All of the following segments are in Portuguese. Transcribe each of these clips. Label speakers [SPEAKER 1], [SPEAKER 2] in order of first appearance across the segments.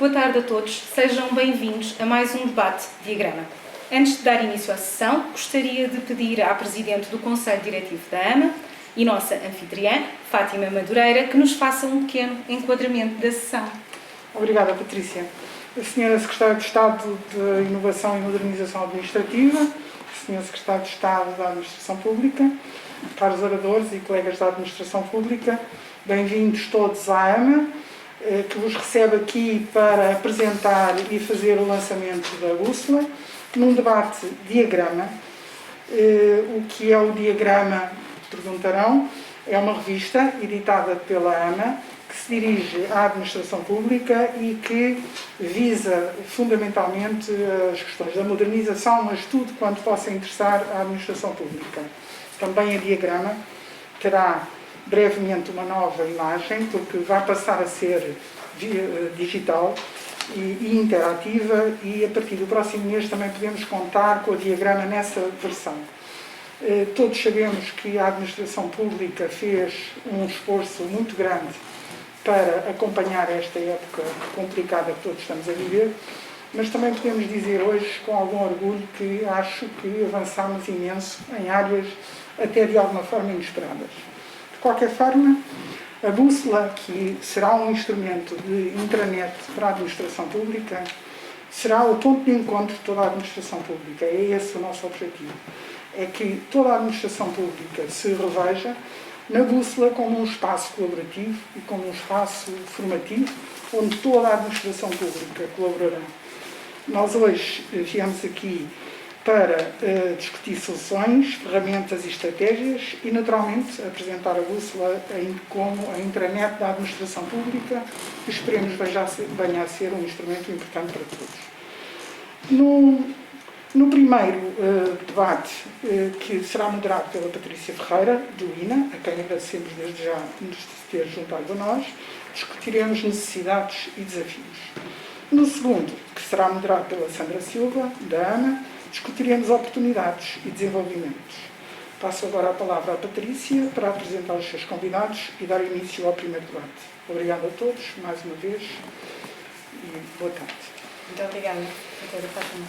[SPEAKER 1] Boa tarde a todos, sejam bem-vindos a mais um debate Diagrama. Antes de dar início à sessão, gostaria de pedir à Presidente do Conselho Diretivo da AMA e nossa anfitriã, Fátima Madureira, que nos faça um pequeno enquadramento da sessão.
[SPEAKER 2] Obrigada, Patrícia. A Senhora Secretária de Estado de Inovação e Modernização Administrativa, a Senhora Secretária de Estado da Administração Pública, caros oradores e colegas da Administração Pública, bem-vindos todos à AMA, que vos recebe aqui para apresentar e fazer o lançamento da bússola, num debate Diagrama. O que é o Diagrama, perguntarão, é uma revista editada pela AMA, que se dirige à administração pública e que visa fundamentalmente as questões da modernização, mas tudo quanto possa interessar à administração pública. Também a Diagrama terá brevemente uma nova imagem, porque vai passar a ser digital e interativa, e a partir do próximo mês também podemos contar com a Diagrama nessa versão. Todos sabemos que a administração pública fez um esforço muito grande para acompanhar esta época complicada que todos estamos a viver, mas também podemos dizer hoje, com algum orgulho, que acho que avançámos imenso em áreas até de alguma forma inesperadas. De qualquer forma, a bússola, que será um instrumento de intranet para a administração pública, será o ponto de encontro de toda a administração pública. É esse o nosso objetivo. É que toda a administração pública se reveja na bússola como um espaço colaborativo e como um espaço formativo, onde toda a administração pública colaborará. Nós hoje viemos aqui para discutir soluções, ferramentas e estratégias e, naturalmente, apresentar a bússola como a intranet da administração pública, que esperemos venha a ser um instrumento importante para todos. No primeiro debate, que será moderado pela Patrícia Ferreira, do INA, a quem agradecemos desde já nos ter juntado a nós, discutiremos necessidades e desafios. No segundo, que será moderado pela Sandra Silva, da AMA, discutiremos oportunidades e desenvolvimentos. Passo agora a palavra à Patrícia para apresentar os seus convidados e dar início ao primeiro debate. Obrigado a todos, mais uma vez, e boa tarde.
[SPEAKER 1] Muito obrigada, doutora Fátima.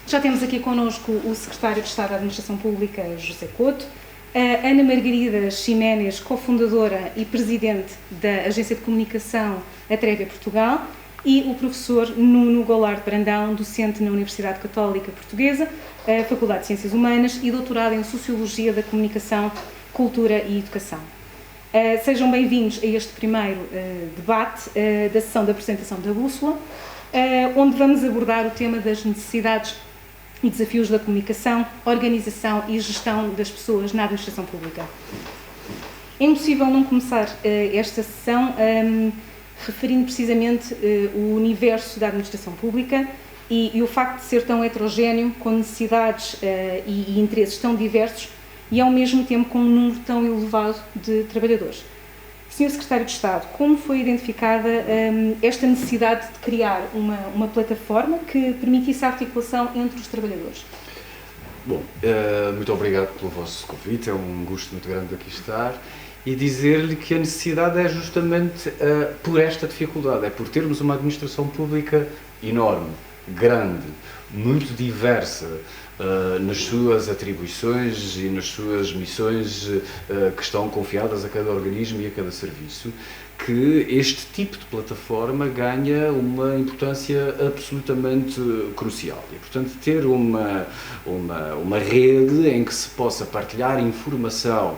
[SPEAKER 1] Já temos aqui connosco o Secretário de Estado da Administração Pública, José Couto, a Ana Margarida Ximénez, cofundadora e presidente da Agência de Comunicação Atrévia Portugal, e o professor Nuno Goulart Brandão, docente na Universidade Católica Portuguesa, Faculdade de Ciências Humanas e doutorado em Sociologia da Comunicação, Cultura e Educação. Sejam bem-vindos a este primeiro debate da sessão de apresentação da bússola, onde vamos abordar o tema das necessidades e desafios da comunicação, organização e gestão das pessoas na administração pública. É impossível não começar esta sessão referindo precisamente o universo da administração pública e o facto de ser tão heterogéneo, com necessidades e interesses tão diversos e ao mesmo tempo com um número tão elevado de trabalhadores. Sr. Secretário de Estado, como foi identificada esta necessidade de criar uma plataforma que permitisse a articulação entre os trabalhadores?
[SPEAKER 3] Bom, muito obrigado pelo vosso convite, é um gosto muito grande aqui estar e dizer-lhe que a necessidade é justamente por esta dificuldade, é por termos uma administração pública enorme, grande, muito diversa, nas suas atribuições e nas suas missões que estão confiadas a cada organismo e a cada serviço, que este tipo de plataforma ganha uma importância absolutamente crucial. E, portanto, ter uma rede em que se possa partilhar informação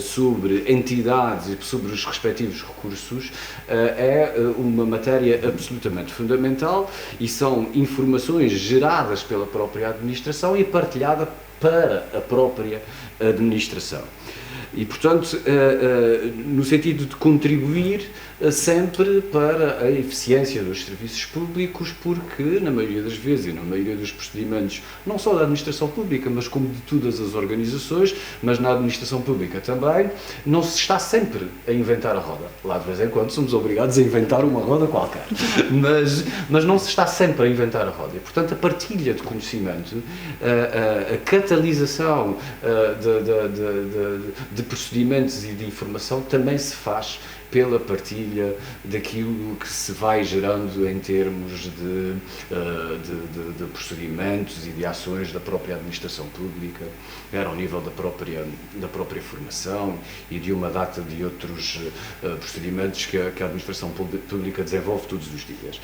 [SPEAKER 3] sobre entidades e sobre os respectivos recursos é uma matéria absolutamente fundamental e são informações geradas pela própria administração e partilhada para a própria administração. E, portanto, no sentido de contribuir sempre para a eficiência dos serviços públicos, porque, na maioria das vezes e na maioria dos procedimentos, não só da administração pública, mas como de todas as organizações, mas na administração pública também, não se está sempre a inventar a roda. Lá, de vez em quando, somos obrigados a inventar uma roda qualquer, mas não se está sempre a inventar a roda. E, portanto, a partilha de conhecimento, a catalisação de procedimentos e de informação também se faz pela partilha daquilo que se vai gerando em termos de procedimentos e de ações da própria administração pública, quer ao nível da própria formação e de uma data de outros procedimentos que a administração pública desenvolve todos os dias.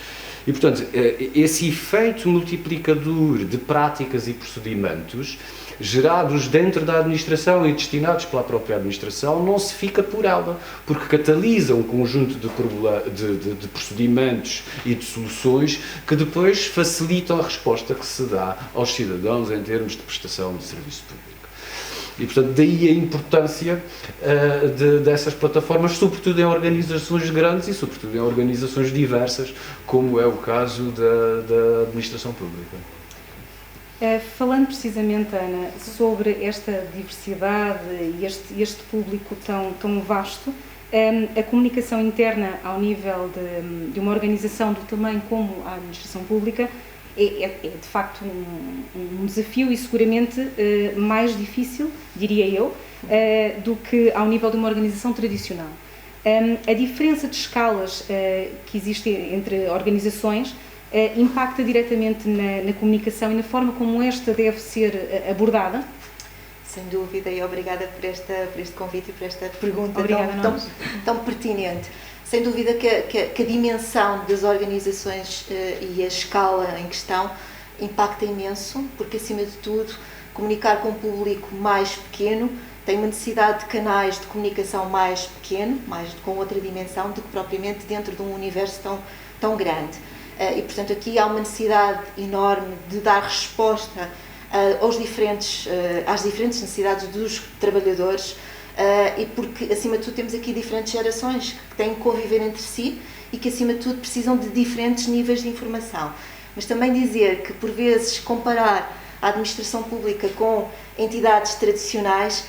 [SPEAKER 3] E, portanto, esse efeito multiplicador de práticas e procedimentos gerados dentro da administração e destinados pela própria administração, não se fica por ela, porque catalisa um conjunto de procedimentos e de soluções que depois facilitam a resposta que se dá aos cidadãos em termos de prestação de serviço público. E, portanto, daí a importância dessas plataformas, sobretudo em organizações grandes e, sobretudo, em organizações diversas, como é o caso da administração pública.
[SPEAKER 1] Falando precisamente, Ana, sobre esta diversidade e este público tão vasto, a comunicação interna ao nível de uma organização do tamanho como a administração pública é de facto um desafio e seguramente mais difícil, diria eu, do que ao nível de uma organização tradicional. A diferença de escalas que existe entre organizações impacta diretamente na comunicação e na forma como esta deve ser abordada?
[SPEAKER 4] Sem dúvida, e obrigada por este convite e por esta pergunta tão pertinente. Sem dúvida que a dimensão das organizações e a escala em questão impacta imenso, porque, acima de tudo, comunicar com um público mais pequeno tem uma necessidade de canais de comunicação mais pequeno, com outra dimensão, do que propriamente dentro de um universo tão grande. E, portanto, aqui há uma necessidade enorme de dar resposta às diferentes necessidades dos trabalhadores, e porque, acima de tudo, temos aqui diferentes gerações que têm que conviver entre si e que, acima de tudo, precisam de diferentes níveis de informação. Mas também dizer que, por vezes, comparar a administração pública com entidades tradicionais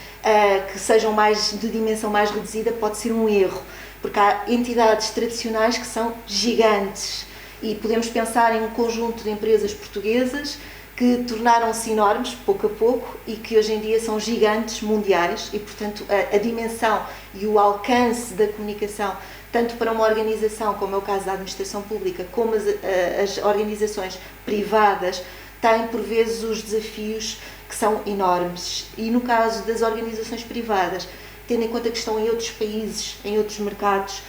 [SPEAKER 4] que sejam de dimensão mais reduzida pode ser um erro, porque há entidades tradicionais que são gigantes. E podemos pensar em um conjunto de empresas portuguesas que tornaram-se enormes, pouco a pouco, e que hoje em dia são gigantes mundiais e, portanto, a dimensão e o alcance da comunicação, tanto para uma organização, como é o caso da administração pública, como as organizações privadas, têm, por vezes, os desafios que são enormes. E, no caso das organizações privadas, tendo em conta que estão em outros países, em outros mercados,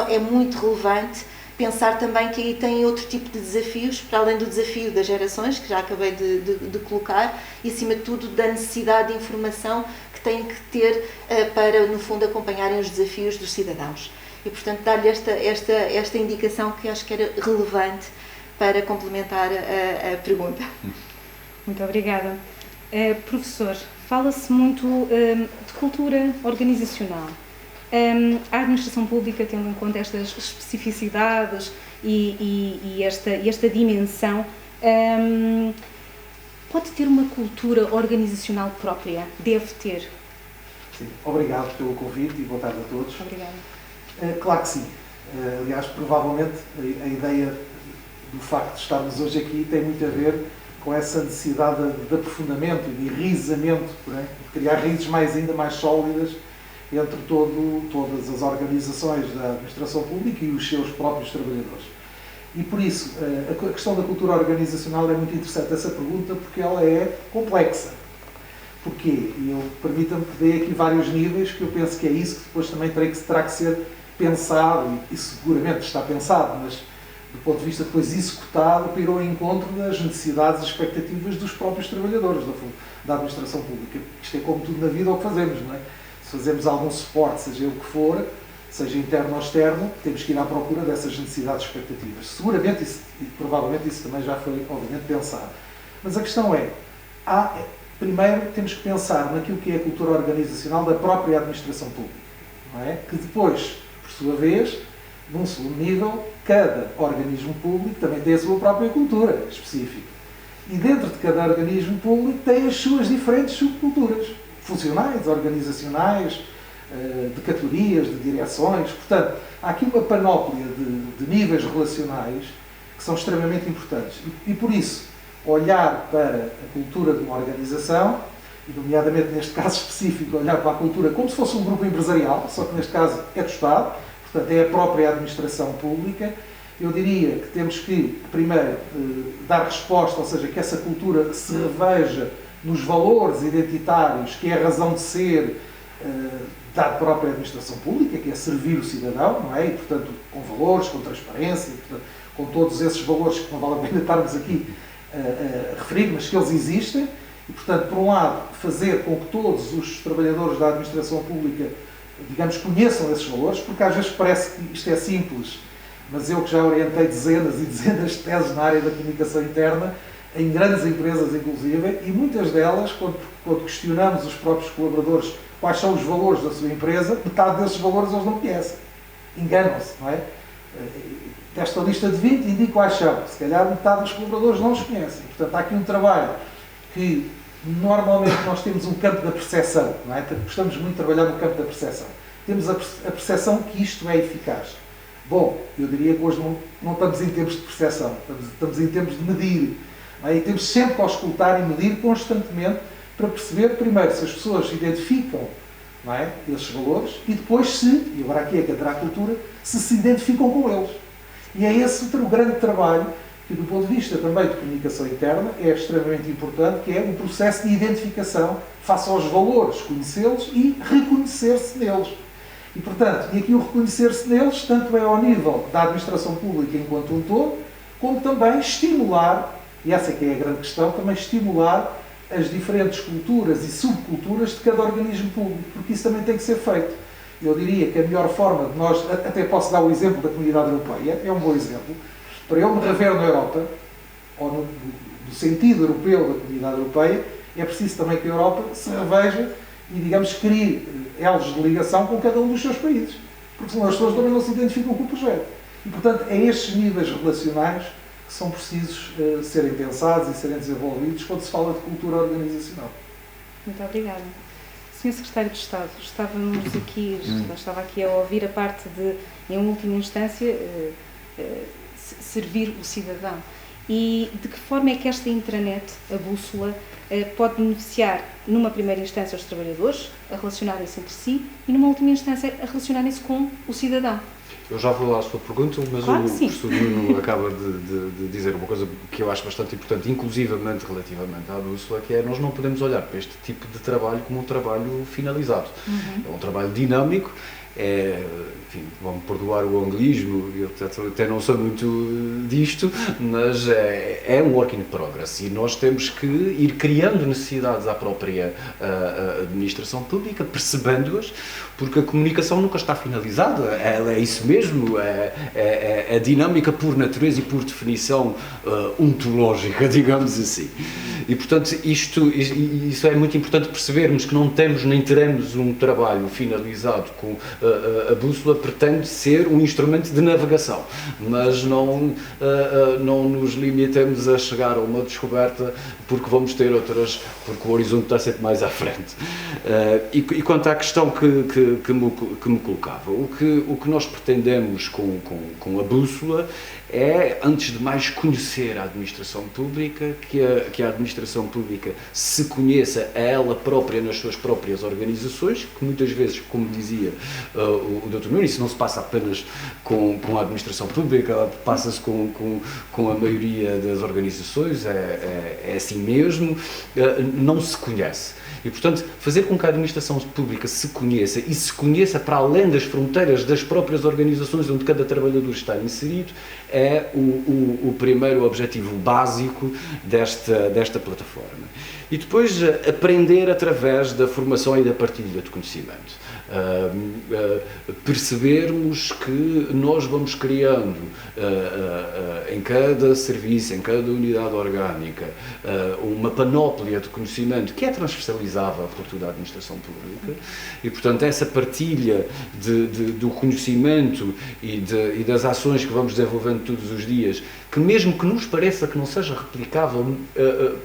[SPEAKER 4] é muito relevante pensar também que aí tem outro tipo de desafios, para além do desafio das gerações, que já acabei de colocar, e, acima de tudo, da necessidade de informação que têm que ter para, no fundo, acompanharem os desafios dos cidadãos. E, portanto, dar-lhe esta indicação que acho que era relevante para complementar a pergunta.
[SPEAKER 1] Muito obrigada. Professor, fala-se muito de cultura organizacional. A administração pública, tendo em conta estas especificidades e esta dimensão, pode ter uma cultura organizacional própria? Deve ter?
[SPEAKER 5] Sim. Obrigado pelo convite e boa tarde a todos.
[SPEAKER 1] Obrigada.
[SPEAKER 5] Claro que sim. Aliás, provavelmente a ideia do facto de estarmos hoje aqui tem muito a ver com essa necessidade de aprofundamento e de enraizamento, de criar raízes ainda mais sólidas entre todas as organizações da administração pública e os seus próprios trabalhadores. E por isso, a questão da cultura organizacional é muito interessante essa pergunta, porque ela é complexa. Porquê? E permita-me que dê aqui vários níveis, que eu penso que é isso que depois também terá que ser pensado, e seguramente está pensado, mas do ponto de vista depois executado, para ir ao encontro das necessidades e expectativas dos próprios trabalhadores da administração pública. Isto é como tudo na vida o que fazemos, não é? Se fazemos algum suporte, seja o que for, seja interno ou externo, temos que ir à procura dessas necessidades e expectativas. Seguramente, e provavelmente isso também já foi, obviamente, pensado. Mas a questão é, primeiro temos que pensar naquilo que é a cultura organizacional da própria administração pública, não é? Que depois, por sua vez, num segundo nível, cada organismo público também tem a sua própria cultura específica. E dentro de cada organismo público tem as suas diferentes subculturas, funcionais, organizacionais, de categorias, de direções. Portanto, há aqui uma panóplia de níveis relacionais que são extremamente importantes. E por isso, olhar para a cultura de uma organização e nomeadamente neste caso específico, olhar para a cultura como se fosse um grupo empresarial, só que neste caso é do Estado, portanto é a própria administração pública. Eu diria que temos que, primeiro, dar resposta, ou seja, que essa cultura se reveja nos valores identitários, que é a razão de ser da própria administração pública, que é servir o cidadão, não é? E, portanto, com valores, com transparência, portanto, com todos esses valores que não vale a pena estarmos aqui a referir, mas que eles existem. E, portanto, por um lado, fazer com que todos os trabalhadores da administração pública, digamos, conheçam esses valores, porque às vezes parece que isto é simples, mas eu que já orientei dezenas e dezenas de teses na área da comunicação interna, em grandes empresas inclusive, e muitas delas, quando questionamos os próprios colaboradores quais são os valores da sua empresa, metade desses valores eles não conhecem. Enganam-se, não é? Desta lista de 20, indico quais são. Se calhar metade dos colaboradores não os conhecem. Portanto, há aqui um trabalho que normalmente nós temos um campo da percepção, não é? Gostamos muito de trabalhar no campo da percepção. Temos a percepção que isto é eficaz. Bom, eu diria que hoje não estamos em tempos de percepção, estamos em tempos de medir. E temos sempre que auscultar e medir constantemente para perceber, primeiro, se as pessoas identificam, não é, esses valores e depois se, e agora aqui é que entra a cultura, se identificam com eles. E é esse o grande trabalho que, do ponto de vista também de comunicação interna, é extremamente importante, que é o processo de identificação face aos valores, conhecê-los e reconhecer-se neles. E, portanto, e aqui o reconhecer-se neles, tanto é ao nível da administração pública enquanto um todo, como também estimular, e essa é que é a grande questão, também estimular as diferentes culturas e subculturas de cada organismo público, porque isso também tem que ser feito. Eu diria que a melhor forma de nós, até posso dar o exemplo da Comunidade Europeia, é um bom exemplo, para eu me rever na Europa, ou no sentido europeu da Comunidade Europeia, é preciso também que a Europa se reveja e, digamos, crie elos de ligação com cada um dos seus países, porque senão as pessoas também não se identificam com o projeto. E, portanto, é estes níveis relacionais que são precisos serem pensados e serem desenvolvidos quando se fala de cultura organizacional.
[SPEAKER 1] Muito obrigada. Sr. Secretário de Estado, estava aqui a ouvir a parte de, em última instância, servir o cidadão. E de que forma é que esta intranet, a bússola, pode beneficiar, numa primeira instância, os trabalhadores, a relacionarem-se entre si, e numa última instância, a relacionarem-se com o cidadão?
[SPEAKER 3] Eu já vou à sua pergunta, mas claro, o professor Nuno acaba de dizer uma coisa que eu acho bastante importante, inclusivamente relativamente à bússola, que é nós não podemos olhar para este tipo de trabalho como um trabalho finalizado. É um trabalho dinâmico, enfim, vão-me perdoar o anglismo, eu até não sou muito disto, mas é um work in progress e nós temos que ir criando necessidades à própria administração pública, percebendo-as, porque a comunicação nunca está finalizada, ela é isso mesmo, é dinâmica por natureza e por definição ontológica, digamos assim. E, portanto, isso é muito importante percebermos, que não temos nem teremos um trabalho finalizado com a bússola, pretende ser um instrumento de navegação, mas não nos limitemos a chegar a uma descoberta, porque vamos ter outras, porque o horizonte está sempre mais à frente. E quanto à questão que me colocava, o que nós pretendemos com a bússola é, antes de mais, conhecer a administração pública, que a administração pública se conheça a ela própria nas suas próprias organizações, que muitas vezes, como dizia o Dr. Nuno, isso não se passa apenas com a administração pública, passa-se com a maioria das organizações, é assim mesmo, não se conhece. E, portanto, fazer com que a administração pública se conheça e se conheça para além das fronteiras das próprias organizações onde cada trabalhador está inserido é o primeiro objetivo básico desta plataforma. E depois aprender através da formação e da partilha de conhecimento. Percebermos que nós vamos criando em cada serviço, em cada unidade orgânica, uma panóplia de conhecimento que é transversalizável por toda a administração pública e, portanto, essa partilha do conhecimento e das ações que vamos desenvolvendo todos os dias, que mesmo que nos pareça que não seja replicável,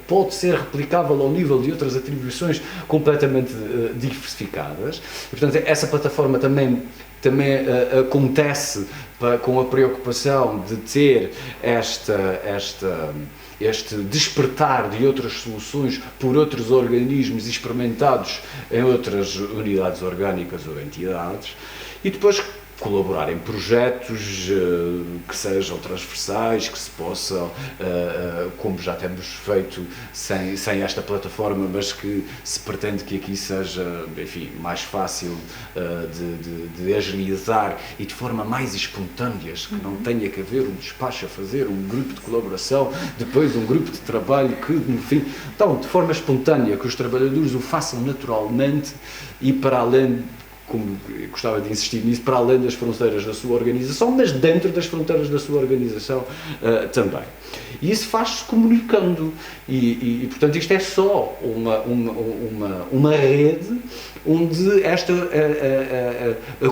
[SPEAKER 3] pode ser replicável ao nível de outras atribuições completamente diversificadas. E, portanto, essa plataforma também acontece com a preocupação de ter este despertar de outras soluções por outros organismos experimentados em outras unidades orgânicas ou entidades, e depois colaborar em projetos que sejam transversais, que se possam, como já temos feito sem esta plataforma, mas que se pretende que aqui seja, enfim, mais fácil de agilizar e de forma mais espontânea, que não tenha que haver um despacho a fazer, um grupo de colaboração, depois um grupo de trabalho que, enfim, então, de forma espontânea, que os trabalhadores o façam naturalmente e para além, como gostava de insistir nisso, para além das fronteiras da sua organização, mas dentro das fronteiras da sua organização também. E isso faz-se comunicando e, portanto, isto é só uma rede onde a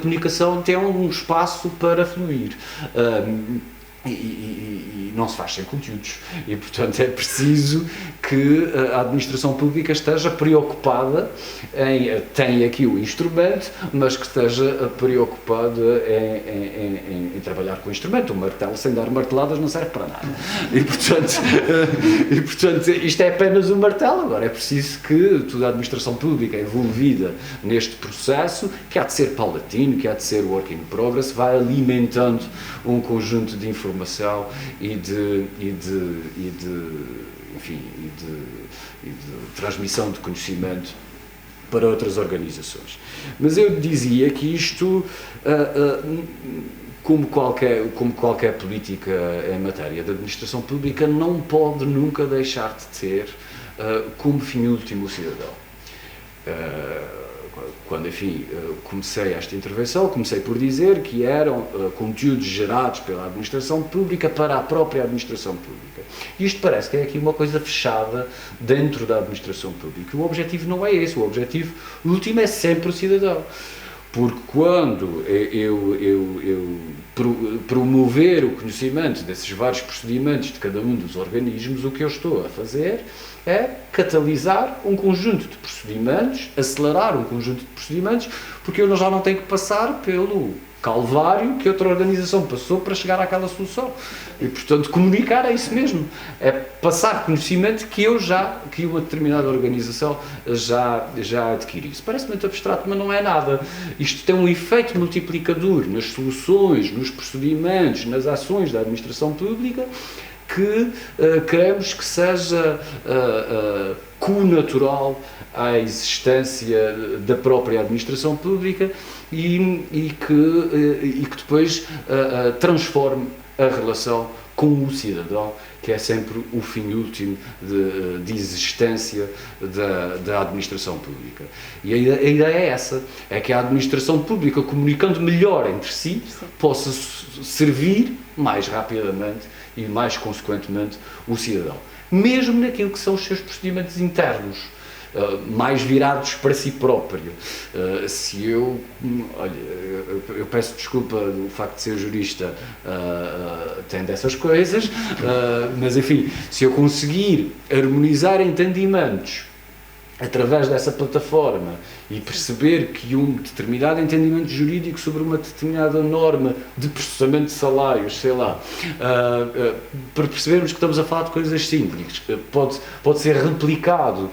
[SPEAKER 3] comunicação tem um espaço para fluir. E não se faz sem conteúdos e, portanto, é preciso que a administração pública esteja preocupada tem aqui o instrumento, mas que esteja preocupada em trabalhar com o instrumento. O martelo sem dar marteladas não serve para nada e, portanto, isto é apenas um martelo. Agora é preciso que toda a administração pública envolvida neste processo, que há de ser paulatino, que há de ser work in progress, vá alimentando um conjunto de informação e de transmissão de conhecimento para outras organizações. Mas eu dizia que isto, como qualquer política em matéria de administração pública, não pode nunca deixar de ter como fim último o cidadão. Quando, enfim, comecei esta intervenção, comecei por dizer que eram conteúdos gerados pela administração pública para a própria administração pública. E isto parece que é aqui uma coisa fechada dentro da administração pública. O objetivo não é esse, o objetivo último é sempre o cidadão. Porque quando eu promover o conhecimento desses vários procedimentos de cada um dos organismos, o que eu estou a fazer é catalisar um conjunto de procedimentos, acelerar um conjunto de procedimentos, porque eu já não tenho que passar pelo calvário que outra organização passou para chegar àquela solução. E, portanto, comunicar é isso mesmo. É passar conhecimento que uma determinada organização já adquiriu. Isso parece muito abstrato, mas não é nada. Isto tem um efeito multiplicador nas soluções, nos procedimentos, nas ações da administração pública, que queremos que seja connatural à existência da própria administração pública e que depois transforme a relação com o cidadão, que é sempre o fim último de existência da administração pública. E a ideia é essa, é que a administração pública, comunicando melhor entre si, possa servir mais rapidamente e mais consequentemente o cidadão. Mesmo naquilo que são os seus procedimentos internos, mais virados para si próprio. Eu peço desculpa do facto de ser jurista, tem dessas coisas, mas enfim, se eu conseguir harmonizar entendimentos através dessa plataforma e perceber que um determinado entendimento jurídico sobre uma determinada norma de processamento de salários, sei lá, para percebermos que estamos a falar de coisas simples, pode ser replicado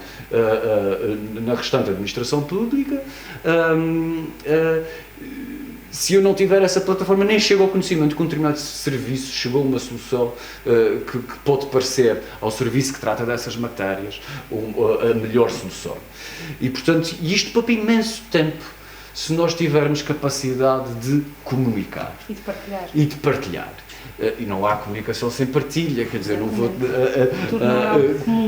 [SPEAKER 3] na restante administração pública, se eu não tiver essa plataforma, nem chego ao conhecimento que um determinado serviço chegou a uma solução que pode parecer ao serviço que trata dessas matérias a melhor solução. E, portanto, isto poupa imenso tempo se nós tivermos capacidade de comunicar. E de partilhar. E não há comunicação sem partilha, quer dizer, não vou...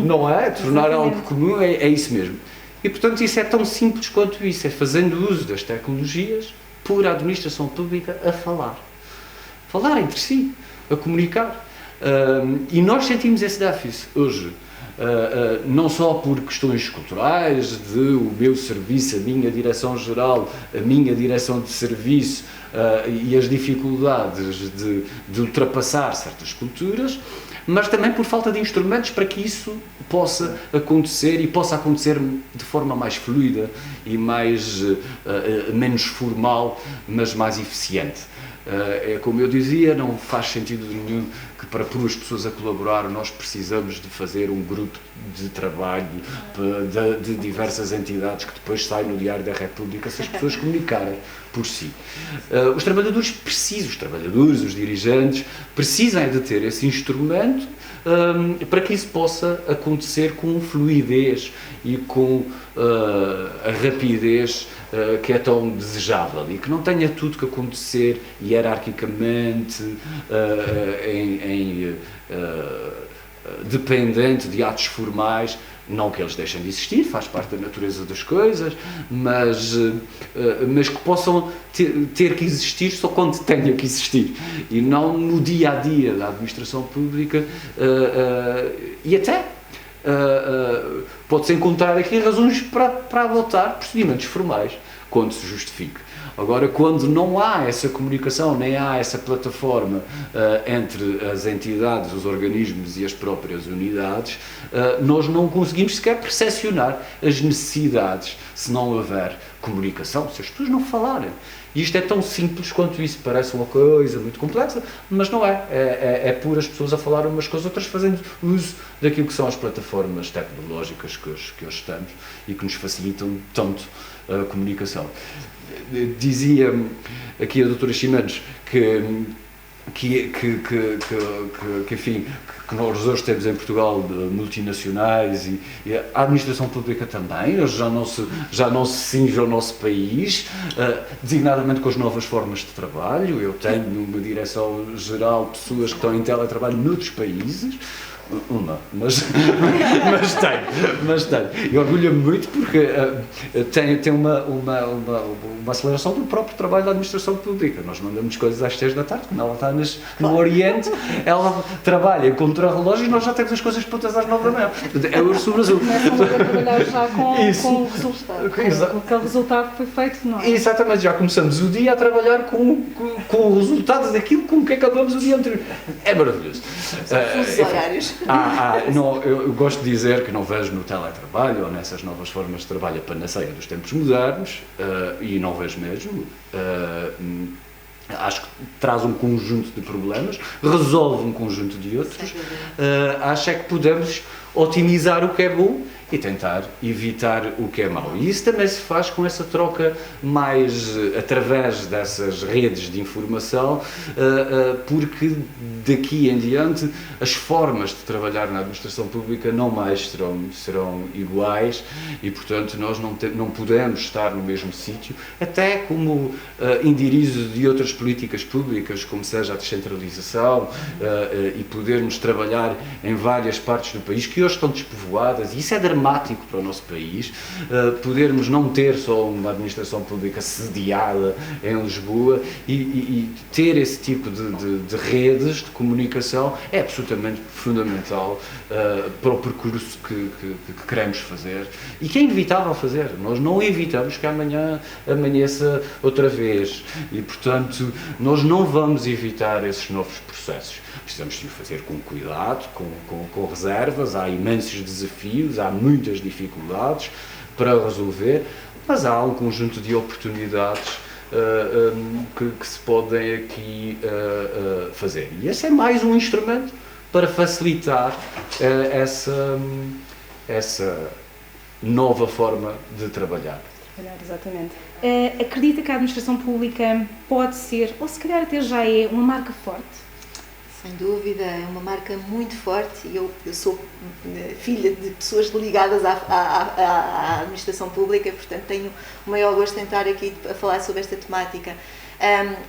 [SPEAKER 3] não é? Tornar algo comum é isso mesmo. E, portanto, isso é tão simples quanto isso, é fazendo uso das tecnologias por a administração pública a falar entre si, a comunicar. E nós sentimos esse déficit hoje, não só por questões culturais, o meu serviço, a minha direção-geral, a minha direção de serviço e as dificuldades de ultrapassar certas culturas, mas também por falta de instrumentos para que isso possa acontecer e possa acontecer de forma mais fluida e menos formal, mas mais eficiente. É como eu dizia, não faz sentido nenhum que que para pôr as pessoas a colaborar nós precisamos de fazer um grupo de trabalho de diversas entidades que depois sai no Diário da República se as pessoas comunicarem por si. Os trabalhadores, os dirigentes, precisam de ter esse instrumento para que isso possa acontecer com fluidez e com a rapidez que é tão desejável e que não tenha tudo que acontecer hierarquicamente, dependente de atos formais. Não que eles deixem de existir, faz parte da natureza das coisas, mas que possam ter que existir só quando tenha que existir e não no dia-a-dia da administração pública e até pode-se encontrar aqui razões para adotar procedimentos formais quando se justifique. Agora, quando não há essa comunicação, nem há essa plataforma entre as entidades, os organismos e as próprias unidades, nós não conseguimos sequer percepcionar as necessidades se não houver comunicação, se as pessoas não falarem. E isto é tão simples quanto isso, parece uma coisa muito complexa, mas não é. É por as pessoas a falar umas com as outras, fazendo uso daquilo que são as plataformas tecnológicas que hoje estamos e que nos facilitam tanto a comunicação. Dizia aqui a doutora Ximenes enfim, que nós hoje temos em Portugal multinacionais e a administração pública também, hoje já não se cinge ao nosso país, designadamente com as novas formas de trabalho. Eu tenho numa direção-geral pessoas que estão em teletrabalho noutros países, mas tenho. E orgulho-me muito porque tem uma aceleração do próprio trabalho da administração pública. Nós mandamos coisas às 6 da tarde, quando ela está no Oriente, ela trabalha com relógio e nós já temos as coisas prontas às 9 da manhã. É o urso azul.
[SPEAKER 1] Começam a trabalhar já com o resultado, com aquele resultado que foi feito, não é?
[SPEAKER 3] Exatamente, já começamos o dia a trabalhar com o resultado daquilo com que acabamos o dia anterior. É maravilhoso.
[SPEAKER 4] Os horários.
[SPEAKER 3] Eu gosto de dizer que não vejo no teletrabalho ou nessas novas formas de trabalho a panaceia dos tempos modernos, e não vejo mesmo. Acho que traz um conjunto de problemas, resolve um conjunto de outros. Acho é que podemos otimizar o que é bom e tentar evitar o que é mau. E isso também se faz com essa troca mais através dessas redes de informação, porque daqui em diante as formas de trabalhar na administração pública não mais serão iguais e, portanto, nós não podemos estar no mesmo sítio, até como indirizo de outras políticas públicas, como seja a descentralização, e podermos trabalhar em várias partes do país que hoje estão despovoadas, e isso é dramático para o nosso país, podermos não ter só uma administração pública sediada em Lisboa e ter esse tipo de redes de comunicação é absolutamente fundamental para o percurso que queremos fazer e que é inevitável fazer. Nós não evitamos que amanhã amanheça outra vez e, portanto, nós não vamos evitar esses novos processos. Precisamos de o fazer com cuidado, com reservas, há imensos desafios, há muitas dificuldades para resolver, mas há um conjunto de oportunidades que se podem aqui fazer. E esse é mais um instrumento para facilitar essa nova forma de trabalhar.
[SPEAKER 1] Exatamente. Acredita que a administração pública pode ser, ou se calhar até já é, uma marca forte?
[SPEAKER 4] Sem dúvida, é uma marca muito forte. Eu sou filha de pessoas ligadas à administração pública, portanto tenho o maior gosto em estar aqui a falar sobre esta temática.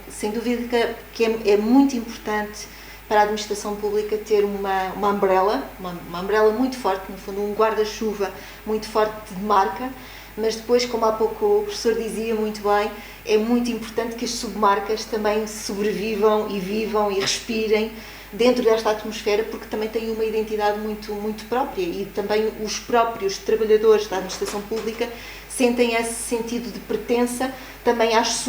[SPEAKER 4] Sem dúvida que é muito importante para a administração pública ter uma umbrella muito forte, no fundo um guarda-chuva muito forte de marca, mas depois, como há pouco o professor dizia muito bem, é muito importante que as submarcas também sobrevivam e vivam e respirem dentro desta atmosfera, porque também têm uma identidade muito, muito própria e também os próprios trabalhadores da administração pública sentem esse sentido de pertença também às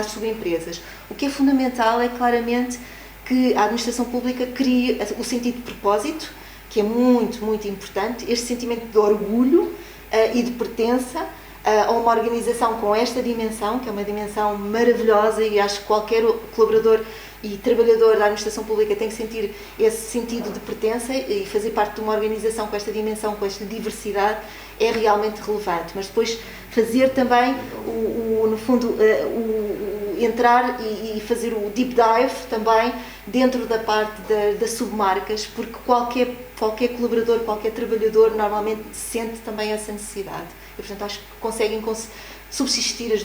[SPEAKER 4] subempresas. O que é fundamental é claramente que a administração pública crie o sentido de propósito, que é muito, muito importante, este sentimento de orgulho e de pertença, a uma organização com esta dimensão, que é uma dimensão maravilhosa, e acho que qualquer colaborador e trabalhador da administração pública tem que sentir esse sentido de pertença, e fazer parte de uma organização com esta dimensão, com esta diversidade, é realmente relevante. Mas depois fazer também, no fundo, entrar e fazer o deep dive também dentro da parte das submarcas, porque qualquer colaborador, qualquer trabalhador normalmente sente também essa necessidade. E, portanto, acho que conseguem subsistir as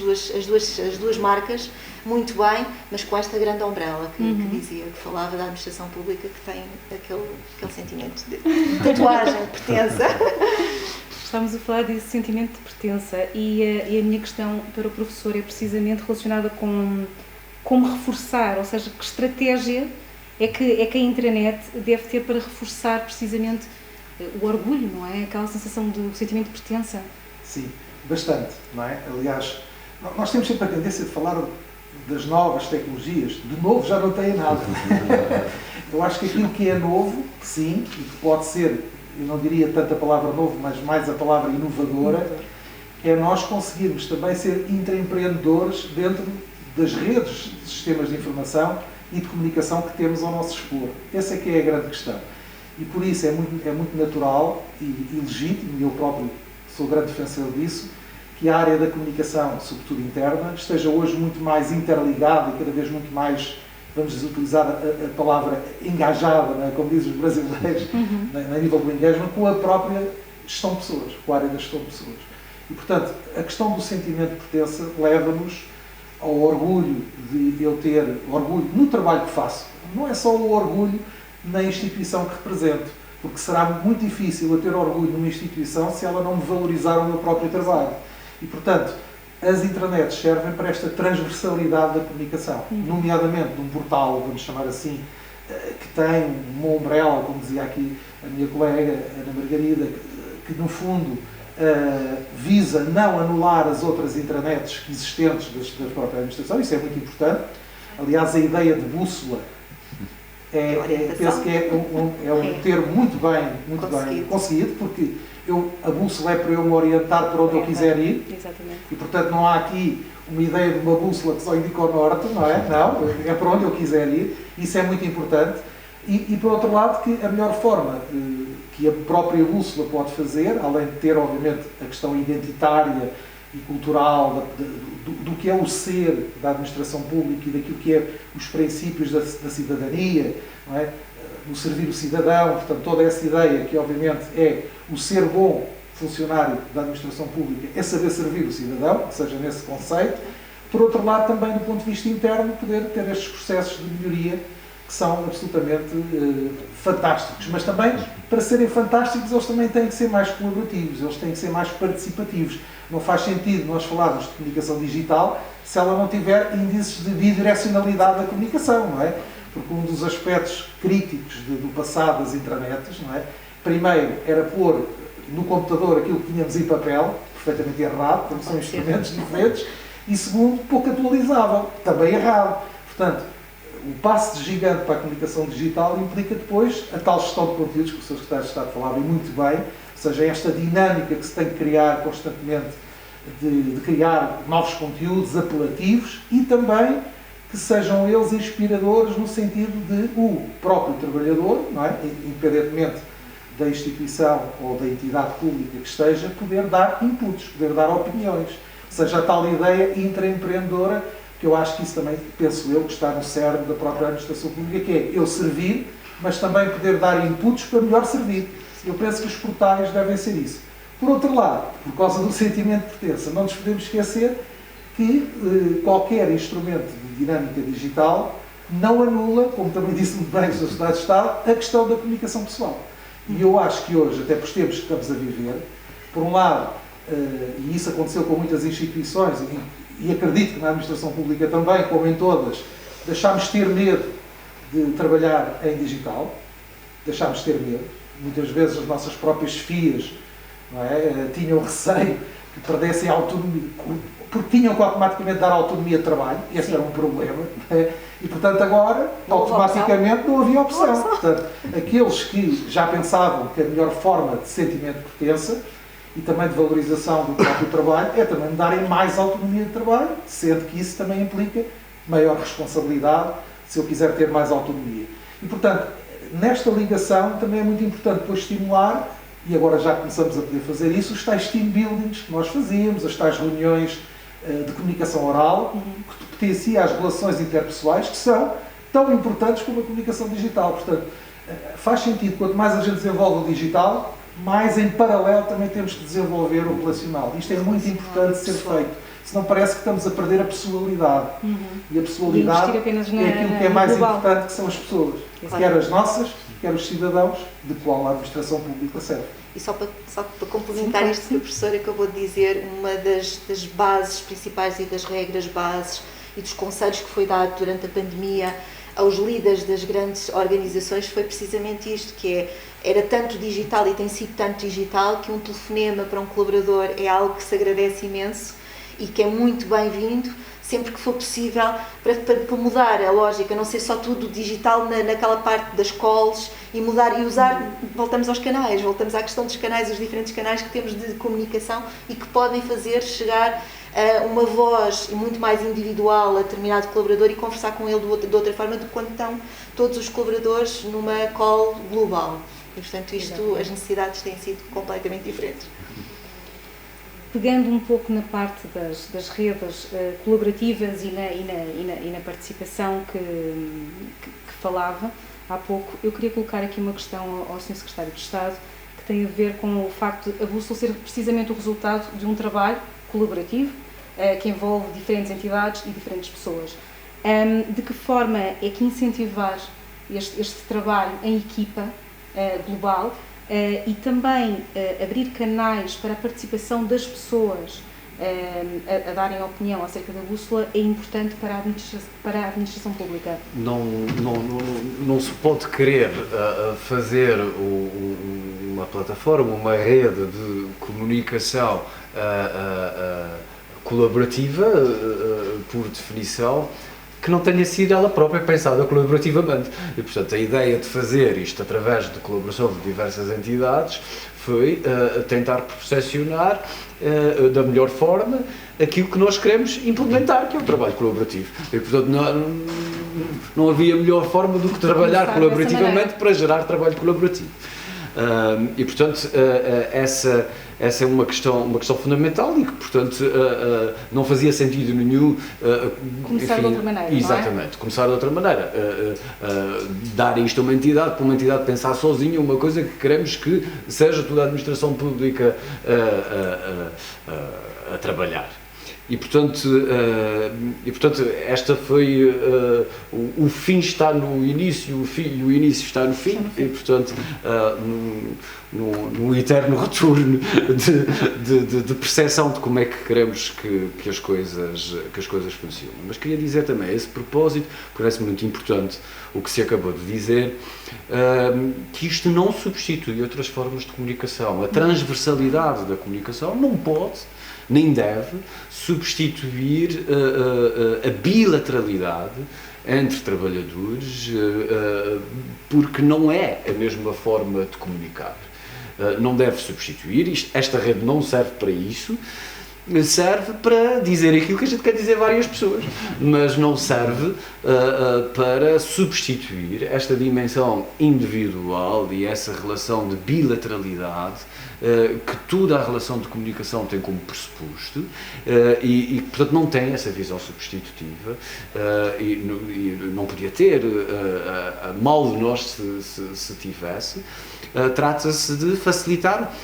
[SPEAKER 4] duas marcas muito bem, mas com esta grande umbrella que falava da administração pública, que tem aquele sentimento de tatuagem, de pertença.
[SPEAKER 1] Estamos a falar desse sentimento de pertença, e a minha questão para o professor é precisamente relacionada com como reforçar, ou seja, que estratégia é que a intranet deve ter para reforçar precisamente o orgulho, não é? Aquela sensação do sentimento de pertença.
[SPEAKER 5] Sim, bastante, não é? Aliás, nós temos sempre a tendência de falar das novas tecnologias. De novo já não tem nada. Eu acho que aquilo que é novo, sim, e que pode ser, eu não diria tanto a palavra novo, mas mais a palavra inovadora, é nós conseguirmos também ser intraempreendedores dentro das redes de sistemas de informação e de comunicação que temos ao nosso dispor. Essa é que é a grande questão. E por isso é muito natural e legítimo, e eu próprio sou grande defensor disso, que a área da comunicação, sobretudo interna, esteja hoje muito mais interligada e cada vez muito mais, vamos utilizar a palavra engajada, não é? Como dizem os brasileiros, na nível do engagement, com a própria gestão de pessoas, com a área da gestão de pessoas. E, portanto, a questão do sentimento de pertença leva-nos ao orgulho de eu ter orgulho no trabalho que faço. Não é só o orgulho na instituição que represento, porque será muito difícil eu ter orgulho numa instituição se ela não me valorizar o meu próprio trabalho. E, portanto, as intranets servem para esta transversalidade da comunicação, nomeadamente num portal, vamos chamar assim, que tem uma umbrella, como dizia aqui a minha colega Ana Margarida, que no fundo visa não anular as outras intranets existentes da própria administração. Isso é muito importante. Aliás, a ideia de bússola penso que é um termo muito bem conseguido, porque a bússola é para eu me orientar para onde eu quiser ir.
[SPEAKER 1] Exatamente.
[SPEAKER 5] E, portanto, não há aqui uma ideia de uma bússola que só indica o norte, não é? Não, é para onde eu quiser ir. Isso é muito importante. E por outro lado, que a melhor forma que a própria bússola pode fazer, além de ter, obviamente, a questão identitária e cultural do que é o ser da administração pública e daquilo que é os princípios da cidadania, não é? O servir o cidadão, portanto, toda essa ideia que, obviamente, é o ser bom funcionário da administração pública, é saber servir o cidadão, ou seja, nesse conceito. Por outro lado, também do ponto de vista interno, poder ter estes processos de melhoria que são absolutamente fantásticos. Mas também, para serem fantásticos, eles também têm que ser mais colaborativos, eles têm que ser mais participativos. Não faz sentido nós falarmos de comunicação digital se ela não tiver índices de bidirecionalidade da comunicação, não é? Porque um dos aspectos críticos do passado das intranets, não é? Primeiro, era pôr no computador aquilo que tínhamos em papel, perfeitamente errado, porque são instrumentos diferentes, e segundo, pouco atualizável, também errado. Portanto, o passo de gigante para a comunicação digital implica depois a tal gestão de conteúdos que o Sr. Secretário de Estado falava e muito bem, ou seja, esta dinâmica que se tem que criar constantemente de criar novos conteúdos apelativos e também que sejam eles inspiradores no sentido de o próprio trabalhador, não é? Independentemente da instituição ou da entidade pública que esteja, poder dar inputs, poder dar opiniões. Ou seja, a tal ideia intraempreendedora, que eu acho que isso também, penso eu, que está no cerne da própria administração pública, que é eu servir, mas também poder dar inputs para melhor servir. Eu penso que os portais devem ser isso. Por outro lado, por causa do sentimento de pertença, não nos podemos esquecer que qualquer instrumento de dinâmica digital não anula, como também disse muito bem o Sr. Secretário de Estado, a questão da comunicação pessoal. E eu acho que hoje, até por os tempos que estamos a viver, por um lado, e isso aconteceu com muitas instituições, e acredito que na administração pública também, como em todas, deixámos de ter medo de trabalhar em digital, deixámos de ter medo. Muitas vezes as nossas próprias chefias, não é, tinham receio que perdessem a autonomia, porque tinham que automaticamente dar autonomia de trabalho, e esse era um problema, e portanto agora, automaticamente, não havia opção. Portanto, aqueles que já pensavam que a melhor forma de sentimento de pertença e também de valorização do próprio trabalho, é também me darem mais autonomia de trabalho, sendo que isso também implica maior responsabilidade, se eu quiser ter mais autonomia. E, portanto, nesta ligação também é muito importante depois estimular, e agora já começamos a poder fazer isso, os tais team buildings que nós fazíamos, as tais reuniões de comunicação oral, que pertencia às relações interpessoais, que são tão importantes como a comunicação digital. Portanto, faz sentido, quanto mais a gente desenvolve o digital, mais em paralelo também temos que desenvolver o relacional. Isto é muito importante ser feito, senão parece que estamos a perder a pessoalidade. E a pessoalidade é aquilo que é mais importante, que são as pessoas. Quer as nossas, quer os cidadãos, de qual a administração pública serve.
[SPEAKER 4] E só para complementar isto que o professor acabou de dizer, uma das bases principais e das regras bases e dos conselhos que foi dado durante a pandemia aos líderes das grandes organizações foi precisamente isto, que era tanto digital e tem sido tanto digital que um telefonema para um colaborador é algo que se agradece imenso e que é muito bem-vindo sempre que for possível para mudar a lógica, não ser só tudo digital naquela parte das calls e mudar e usar, voltamos aos canais, voltamos à questão dos canais, os diferentes canais que temos de comunicação e que podem fazer chegar uma voz muito mais individual a determinado colaborador e conversar com ele de outra forma do que quando estão todos os colaboradores numa call global. E, portanto, as necessidades têm sido completamente diferentes.
[SPEAKER 1] Pegando um pouco na parte das redes colaborativas e na participação que falava há pouco, eu queria colocar aqui uma questão ao Sr. Secretário de Estado que tem a ver com o facto de a bússola ser precisamente o resultado de um trabalho colaborativo que envolve diferentes entidades e diferentes pessoas. De que forma é que incentivar este trabalho em equipa global e também abrir canais para a participação das pessoas a darem opinião acerca da bússola é importante para a administração pública?
[SPEAKER 3] Não se pode querer fazer uma plataforma, uma rede de comunicação colaborativa, por definição, que não tenha sido ela própria pensada colaborativamente. E, portanto, a ideia de fazer isto através de colaboração de diversas entidades foi tentar percepcionar da melhor forma aquilo que nós queremos implementar, que é o trabalho colaborativo. E, portanto, não havia melhor forma do que trabalhar colaborativamente para gerar trabalho colaborativo. E, portanto, essa é uma questão fundamental e que, portanto, não fazia sentido nenhum
[SPEAKER 1] começar de outra maneira,
[SPEAKER 3] exatamente, não é? Começar de outra maneira, dar isto a uma entidade, para uma entidade pensar sozinha uma coisa que queremos que seja toda a administração pública a trabalhar. E, portanto, esta foi o fim está no início, e o início está no fim, e, portanto, num eterno retorno de percepção de como é que queremos que as coisas funcionem. Mas queria dizer também, a esse propósito, parece muito importante o que se acabou de dizer, que isto não substitui outras formas de comunicação. A transversalidade da comunicação não pode, nem deve, substituir a bilateralidade entre trabalhadores, porque não é a mesma forma de comunicar. Não deve substituir, esta rede não serve para isso, serve para dizer aquilo que a gente quer dizer a várias pessoas, mas não serve para substituir esta dimensão individual e essa relação de bilateralidade que toda a relação de comunicação tem como pressuposto e portanto, não tem essa visão substitutiva e não podia ter, mal de nós se tivesse. Trata-se de facilitar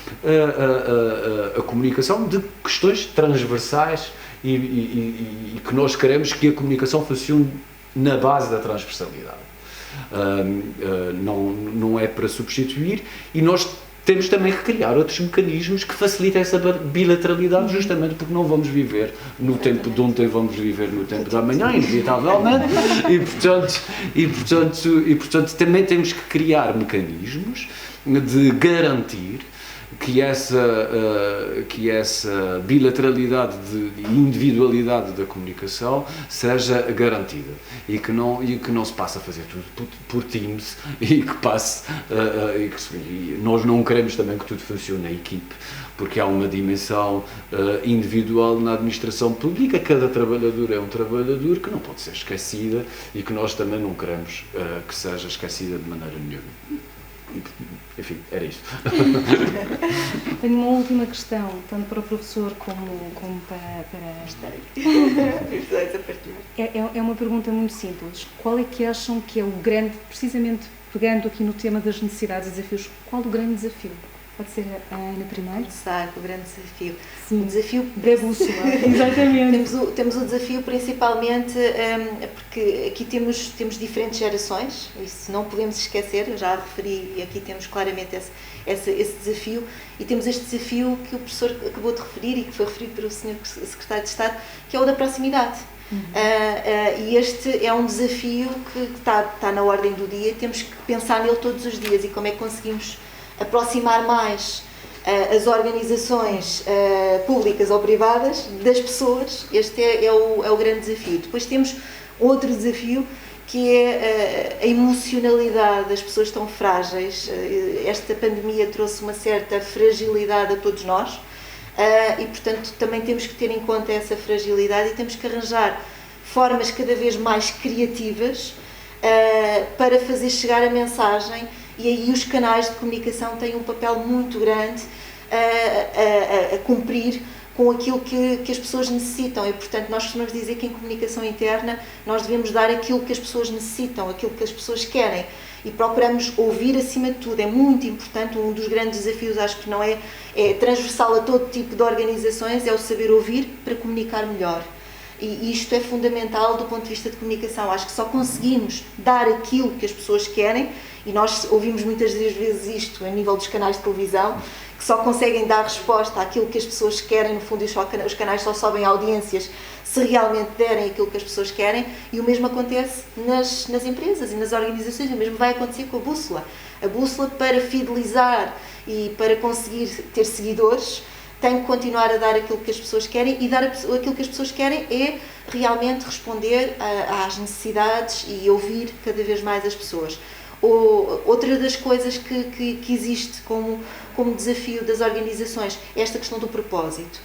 [SPEAKER 3] a comunicação de questões transversais e que nós queremos que a comunicação funcione na base da transversalidade. Não é para substituir e nós temos também que criar outros mecanismos que facilitem essa bilateralidade, justamente porque não vamos viver no tempo de ontem, vamos viver no tempo da manhã, inevitavelmente, e portanto também temos que criar mecanismos de garantir que essa bilateralidade e individualidade da comunicação seja garantida e que não se passe a fazer tudo por Teams e que passe e nós não queremos também que tudo funcione na equipe, porque há uma dimensão individual na administração pública. Cada trabalhador é um trabalhador que não pode ser esquecida e que nós também não queremos que seja esquecida de maneira nenhuma. Enfim, era isto.
[SPEAKER 1] Tenho uma última questão, tanto para o professor como para
[SPEAKER 4] os dois a partilhar.
[SPEAKER 1] É uma pergunta muito simples. Qual é que acham que é o grande, precisamente pegando aqui no tema das necessidades e desafios, qual o grande desafio? Pode ser a Ana primeiro?
[SPEAKER 4] Começar com o grande desafio.
[SPEAKER 1] Sim,
[SPEAKER 4] o desafio
[SPEAKER 1] da bússola. Exatamente.
[SPEAKER 4] Temos o desafio principalmente porque aqui temos diferentes gerações, isso não podemos esquecer, eu já referi e aqui temos claramente esse desafio, e temos este desafio que o professor acabou de referir e que foi referido pelo Sr. Secretário de Estado, que é o da proximidade. E este é um desafio que está na ordem do dia, temos que pensar nele todos os dias e como é que conseguimos aproximar mais as organizações públicas ou privadas das pessoas. Este é o grande desafio. Depois temos outro desafio, que é a emocionalidade. As pessoas estão frágeis. Esta pandemia trouxe uma certa fragilidade a todos nós e, portanto, também temos que ter em conta essa fragilidade e temos que arranjar formas cada vez mais criativas para fazer chegar a mensagem. E aí os canais de comunicação têm um papel muito grande a cumprir com aquilo que as pessoas necessitam. E, portanto, nós costumamos dizer que em comunicação interna nós devemos dar aquilo que as pessoas necessitam, aquilo que as pessoas querem. E procuramos ouvir acima de tudo. É muito importante, um dos grandes desafios, acho que não é transversal a todo tipo de organizações, é o saber ouvir para comunicar melhor. E isto é fundamental do ponto de vista de comunicação. Acho que só conseguimos dar aquilo que as pessoas querem, e nós ouvimos muitas vezes isto a nível dos canais de televisão, que só conseguem dar resposta àquilo que as pessoas querem, no fundo os canais só sobem audiências se realmente derem aquilo que as pessoas querem, e o mesmo acontece nas empresas e nas organizações, o mesmo vai acontecer com a bússola. A bússola, para fidelizar e para conseguir ter seguidores, tem que continuar a dar aquilo que as pessoas querem, e dar aquilo que as pessoas querem é realmente responder às necessidades e ouvir cada vez mais as pessoas. Outra das coisas que existe como desafio das organizações é esta questão do propósito.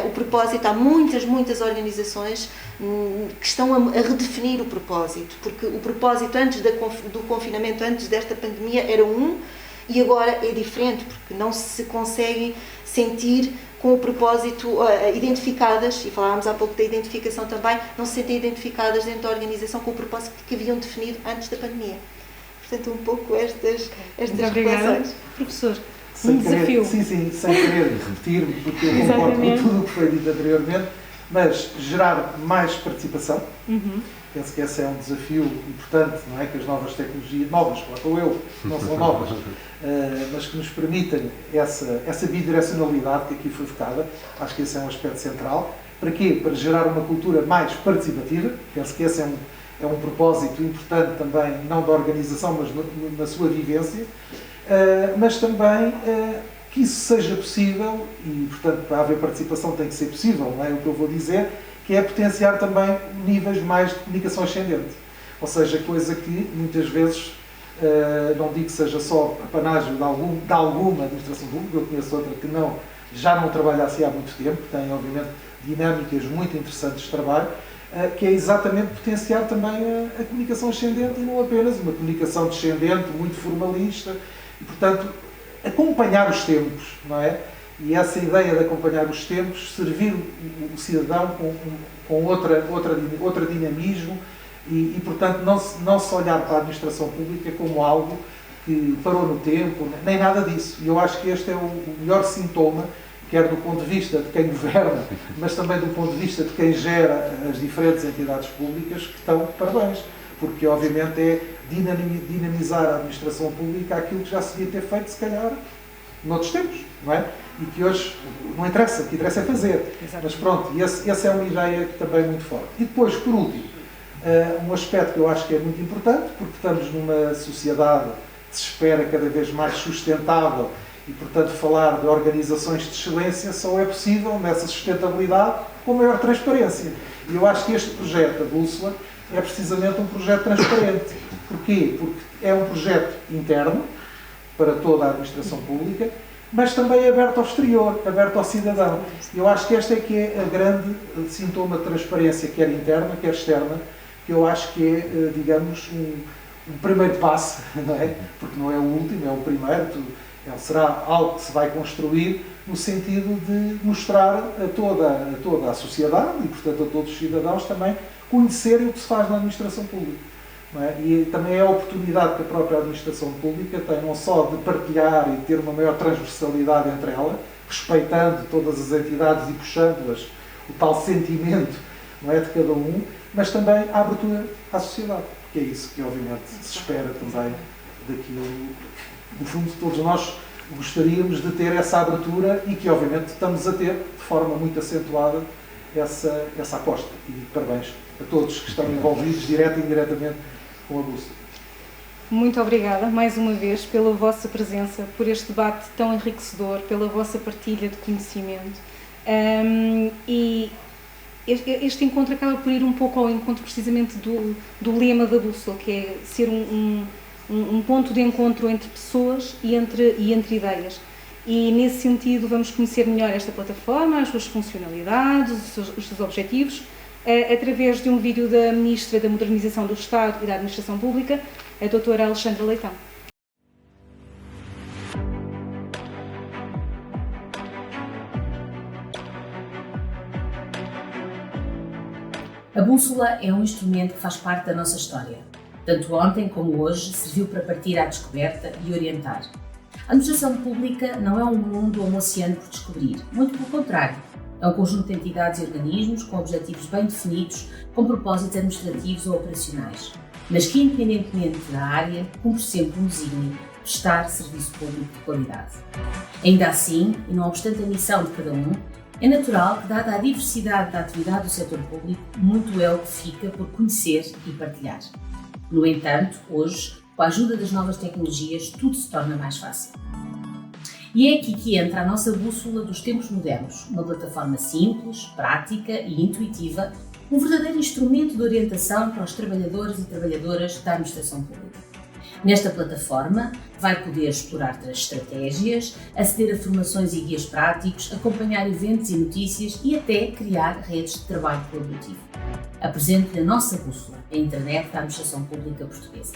[SPEAKER 4] O propósito, há muitas organizações que estão a redefinir o propósito, porque o propósito antes do confinamento, antes desta pandemia, era e agora é diferente, porque não se conseguem sentir com o propósito identificadas, e falávamos há pouco da identificação também, não se sentem identificadas dentro da organização com o propósito que haviam definido antes da pandemia. Portanto, um pouco estas reflexões.
[SPEAKER 1] Professor,
[SPEAKER 5] desafio. Sim, sem querer repetir-me, porque eu concordo com tudo o que foi dito anteriormente, mas gerar mais participação. Penso que esse é um desafio importante, não é? Que as novas tecnologias, ou eu, não são novas, mas que nos permitem essa bidirecionalidade que aqui foi focada. Acho que esse é um aspecto central. Para quê? Para gerar uma cultura mais participativa. Penso que esse é um propósito importante também, não da organização, mas na sua vivência, mas também que isso seja possível, e, portanto, para haver participação tem que ser possível, não é o que eu vou dizer, que é potenciar também níveis mais de comunicação ascendente. Ou seja, coisa que muitas vezes, não digo que seja só apanágio de alguma administração pública, eu conheço outra que já não trabalha assim há muito tempo, tem obviamente dinâmicas muito interessantes de trabalho, que é exatamente potenciar também a comunicação ascendente e não apenas uma comunicação descendente, muito formalista, e portanto acompanhar os tempos, não é? E essa ideia de acompanhar os tempos, servir o cidadão com outra dinamismo e portanto, não se olhar para a administração pública como algo que parou no tempo, nem nada disso. E eu acho que este é o melhor sintoma, quer do ponto de vista de quem governa, mas também do ponto de vista de quem gera as diferentes entidades públicas, que estão de parabéns, porque obviamente é dinamizar a administração pública aquilo que já se devia ter feito, se calhar, noutros tempos, não é? E que hoje não interessa, o que interessa é fazer. Exato. Mas pronto, essa é uma ideia também muito forte. E depois, por último, um aspecto que eu acho que é muito importante, porque estamos numa sociedade que se espera cada vez mais sustentável E, portanto, falar de organizações de excelência só é possível nessa sustentabilidade com maior transparência. E eu acho que este projeto da Bússola é precisamente um projeto transparente. Porquê? Porque é um projeto interno para toda a administração pública, mas também aberto ao exterior, aberto ao cidadão. Eu acho que esta é que é a grande sintoma de transparência, quer interna, quer externa, que eu acho que é, digamos, um primeiro passo, não é? Porque não é o último, é o primeiro. Será algo que se vai construir no sentido de mostrar a toda a sociedade e, portanto, a todos os cidadãos também conhecerem o que se faz na administração pública. Não é? E também é a oportunidade que a própria administração pública tem, não só de partilhar e de ter uma maior transversalidade entre ela, respeitando todas as entidades e puxando-as, o tal sentimento, não é, de cada um, mas também a abertura à sociedade, que é isso que, obviamente, se espera também daquilo. No fundo, todos nós gostaríamos de ter essa abertura e que, obviamente, estamos a ter, de forma muito acentuada, essa aposta. E parabéns a todos que estão envolvidos, direta e indiretamente, com a Bússola.
[SPEAKER 1] Muito obrigada, mais uma vez, pela vossa presença, por este debate tão enriquecedor, pela vossa partilha de conhecimento. E este encontro acaba por ir um pouco ao encontro, precisamente, do lema da Bússola, que é ser um ponto de encontro entre pessoas e entre ideias. E, nesse sentido, vamos conhecer melhor esta plataforma, as suas funcionalidades, os seus objetivos, através de um vídeo da Ministra da Modernização do Estado e da Administração Pública, a doutora Alexandra Leitão.
[SPEAKER 6] A Bússola é um instrumento que faz parte da nossa história. Tanto ontem como hoje serviu para partir à descoberta e orientar. A administração pública não é um mundo ou um oceano por descobrir, muito pelo contrário. É um conjunto de entidades e organismos com objetivos bem definidos, com propósitos administrativos ou operacionais, mas que, independentemente da área, cumpre sempre um desígnio: prestar serviço público de qualidade. Ainda assim, e não obstante a missão de cada um, é natural que, dada a diversidade da atividade do setor público, muito é o que fica por conhecer e partilhar. No entanto, hoje, com a ajuda das novas tecnologias, tudo se torna mais fácil. E é aqui que entra a nossa bússola dos tempos modernos, uma plataforma simples, prática e intuitiva, um verdadeiro instrumento de orientação para os trabalhadores e trabalhadoras da administração pública. Nesta plataforma, vai poder explorar estratégias, aceder a formações e guias práticos, acompanhar eventos e notícias e até criar redes de trabalho colaborativo. Apresento a nossa bússola, a internet da administração pública portuguesa.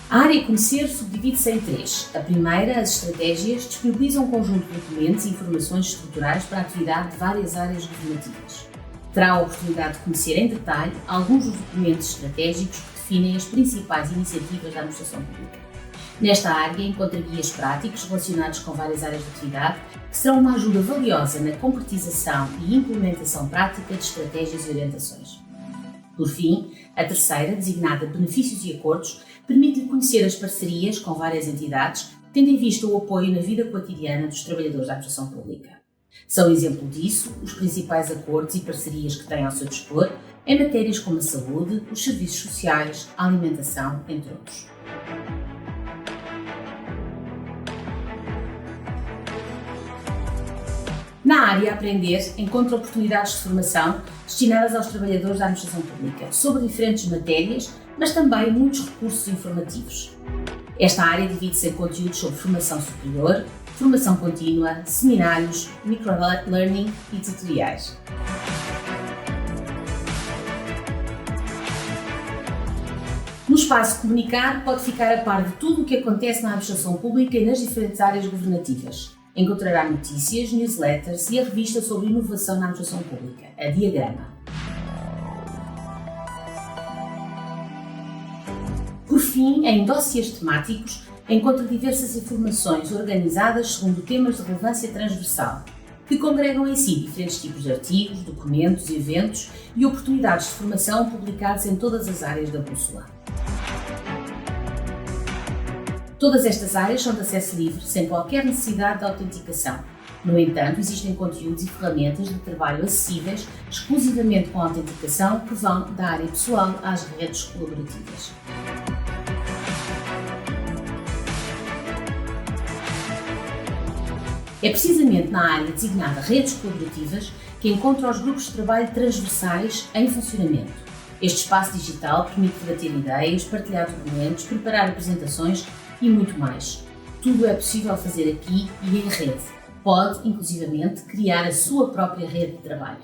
[SPEAKER 6] A área Conhecer subdivide-se em três. A primeira, as estratégias, disponibilizam um conjunto de documentos e informações estruturais para a atividade de várias áreas governativas. Terá a oportunidade de conhecer em detalhe alguns dos documentos estratégicos que definem as principais iniciativas da administração pública. Nesta área, encontra guias práticos relacionados com várias áreas de atividade que serão uma ajuda valiosa na concretização e implementação prática de estratégias e orientações. Por fim, a terceira, designada Benefícios e Acordos, permite conhecer as parcerias com várias entidades, tendo em vista o apoio na vida cotidiana dos trabalhadores da administração pública. São exemplo disso os principais acordos e parcerias que têm ao seu dispor em matérias como a saúde, os serviços sociais, a alimentação, entre outros. Na área Aprender, encontra oportunidades de formação destinadas aos trabalhadores da administração pública, sobre diferentes matérias, mas também muitos recursos informativos. Esta área divide-se em conteúdos sobre formação superior, formação contínua, seminários, microlearning e tutoriais. No espaço Comunicar, pode ficar a par de tudo o que acontece na administração pública e nas diferentes áreas governativas. Encontrará notícias, newsletters e a revista sobre inovação na administração pública, a Diagrama. Por fim, em dossiês temáticos, encontra diversas informações organizadas segundo temas de relevância transversal, que congregam em si diferentes tipos de artigos, documentos, eventos e oportunidades de formação publicados em todas as áreas da bússola. Todas estas áreas são de acesso livre, sem qualquer necessidade de autenticação. No entanto, existem conteúdos e ferramentas de trabalho acessíveis exclusivamente com autenticação que vão da área pessoal às redes colaborativas. É precisamente na área designada redes colaborativas que encontra os grupos de trabalho transversais em funcionamento. Este espaço digital permite debater ideias, partilhar documentos, preparar apresentações e muito mais. Tudo é possível fazer aqui e em rede. Pode, inclusivamente, criar a sua própria rede de trabalho.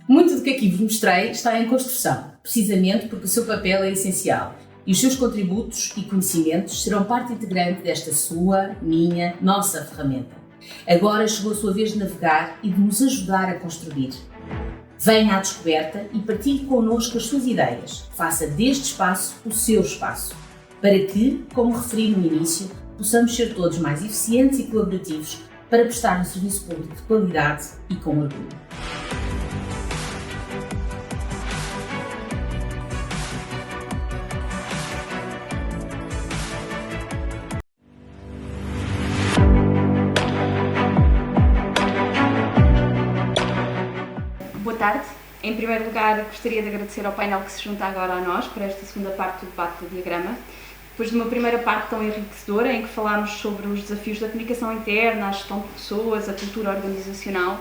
[SPEAKER 6] Muito do que aqui vos mostrei está em construção, precisamente porque o seu papel é essencial e os seus contributos e conhecimentos serão parte integrante desta sua, minha, nossa ferramenta. Agora chegou a sua vez de navegar e de nos ajudar a construir. Venha à descoberta e partilhe connosco as suas ideias. Faça deste espaço o seu espaço, para que, como referi no início, possamos ser todos mais eficientes e colaborativos para prestar um serviço público de qualidade e com orgulho.
[SPEAKER 7] Boa tarde. Em primeiro lugar, gostaria de agradecer ao painel que se junta agora a nós por esta segunda parte do debate do diagrama. Depois de uma primeira parte tão enriquecedora, em que falámos sobre os desafios da comunicação interna, a gestão de pessoas, a cultura organizacional,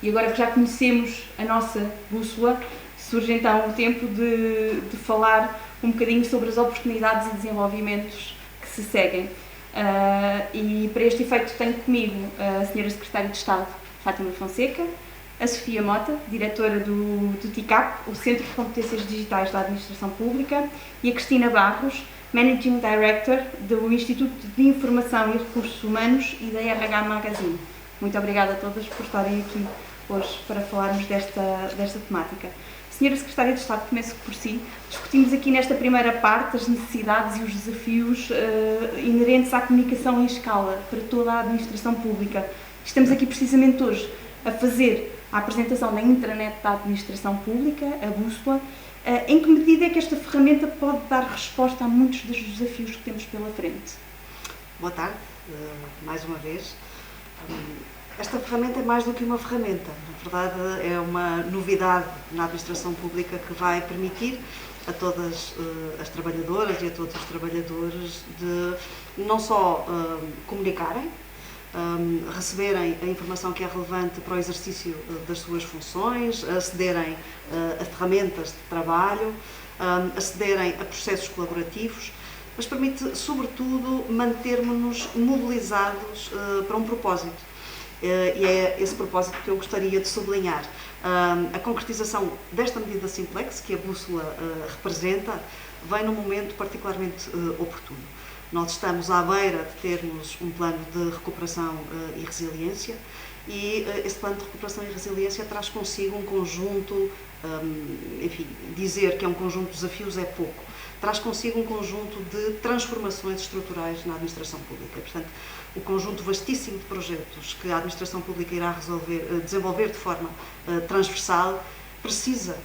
[SPEAKER 7] e agora que já conhecemos a nossa bússola, surge então o tempo de falar um bocadinho sobre as oportunidades e desenvolvimentos que se seguem. E para este efeito tenho comigo a Sra. Secretária de Estado, Fátima Fonseca, a Sofia Mota, diretora do TICAP, o Centro de Competências Digitais da Administração Pública, e a Cristina Barros, Managing Director do Instituto de Informação e Recursos Humanos e da RH Magazine. Muito obrigada a todas por estarem aqui hoje para falarmos desta temática. Senhora Secretária de Estado, começo por si. Discutimos aqui nesta primeira parte as necessidades e os desafios inerentes à comunicação em escala para toda a administração pública. Estamos aqui precisamente hoje a fazer a apresentação da intranet da administração pública, a bússola. Em que medida é que esta ferramenta pode dar resposta a muitos dos desafios que temos pela frente?
[SPEAKER 8] Boa tarde, mais uma vez. Esta ferramenta é mais do que uma ferramenta. Na verdade, é uma novidade na administração pública que vai permitir a todas as trabalhadoras e a todos os trabalhadores de não só comunicarem, receberem a informação que é relevante para o exercício das suas funções, acederem a ferramentas de trabalho, acederem a processos colaborativos, mas permite, sobretudo, mantermos-nos mobilizados para um propósito. E é esse propósito que eu gostaria de sublinhar. A concretização desta medida Simplex, que a bússola representa, vem num momento particularmente oportuno. Nós estamos à beira de termos um plano de recuperação e resiliência e esse plano de recuperação e resiliência traz consigo um conjunto, enfim, dizer que é um conjunto de desafios é pouco, traz consigo um conjunto de transformações estruturais na administração pública. Portanto, o conjunto vastíssimo de projetos que a administração pública irá desenvolver de forma transversal precisa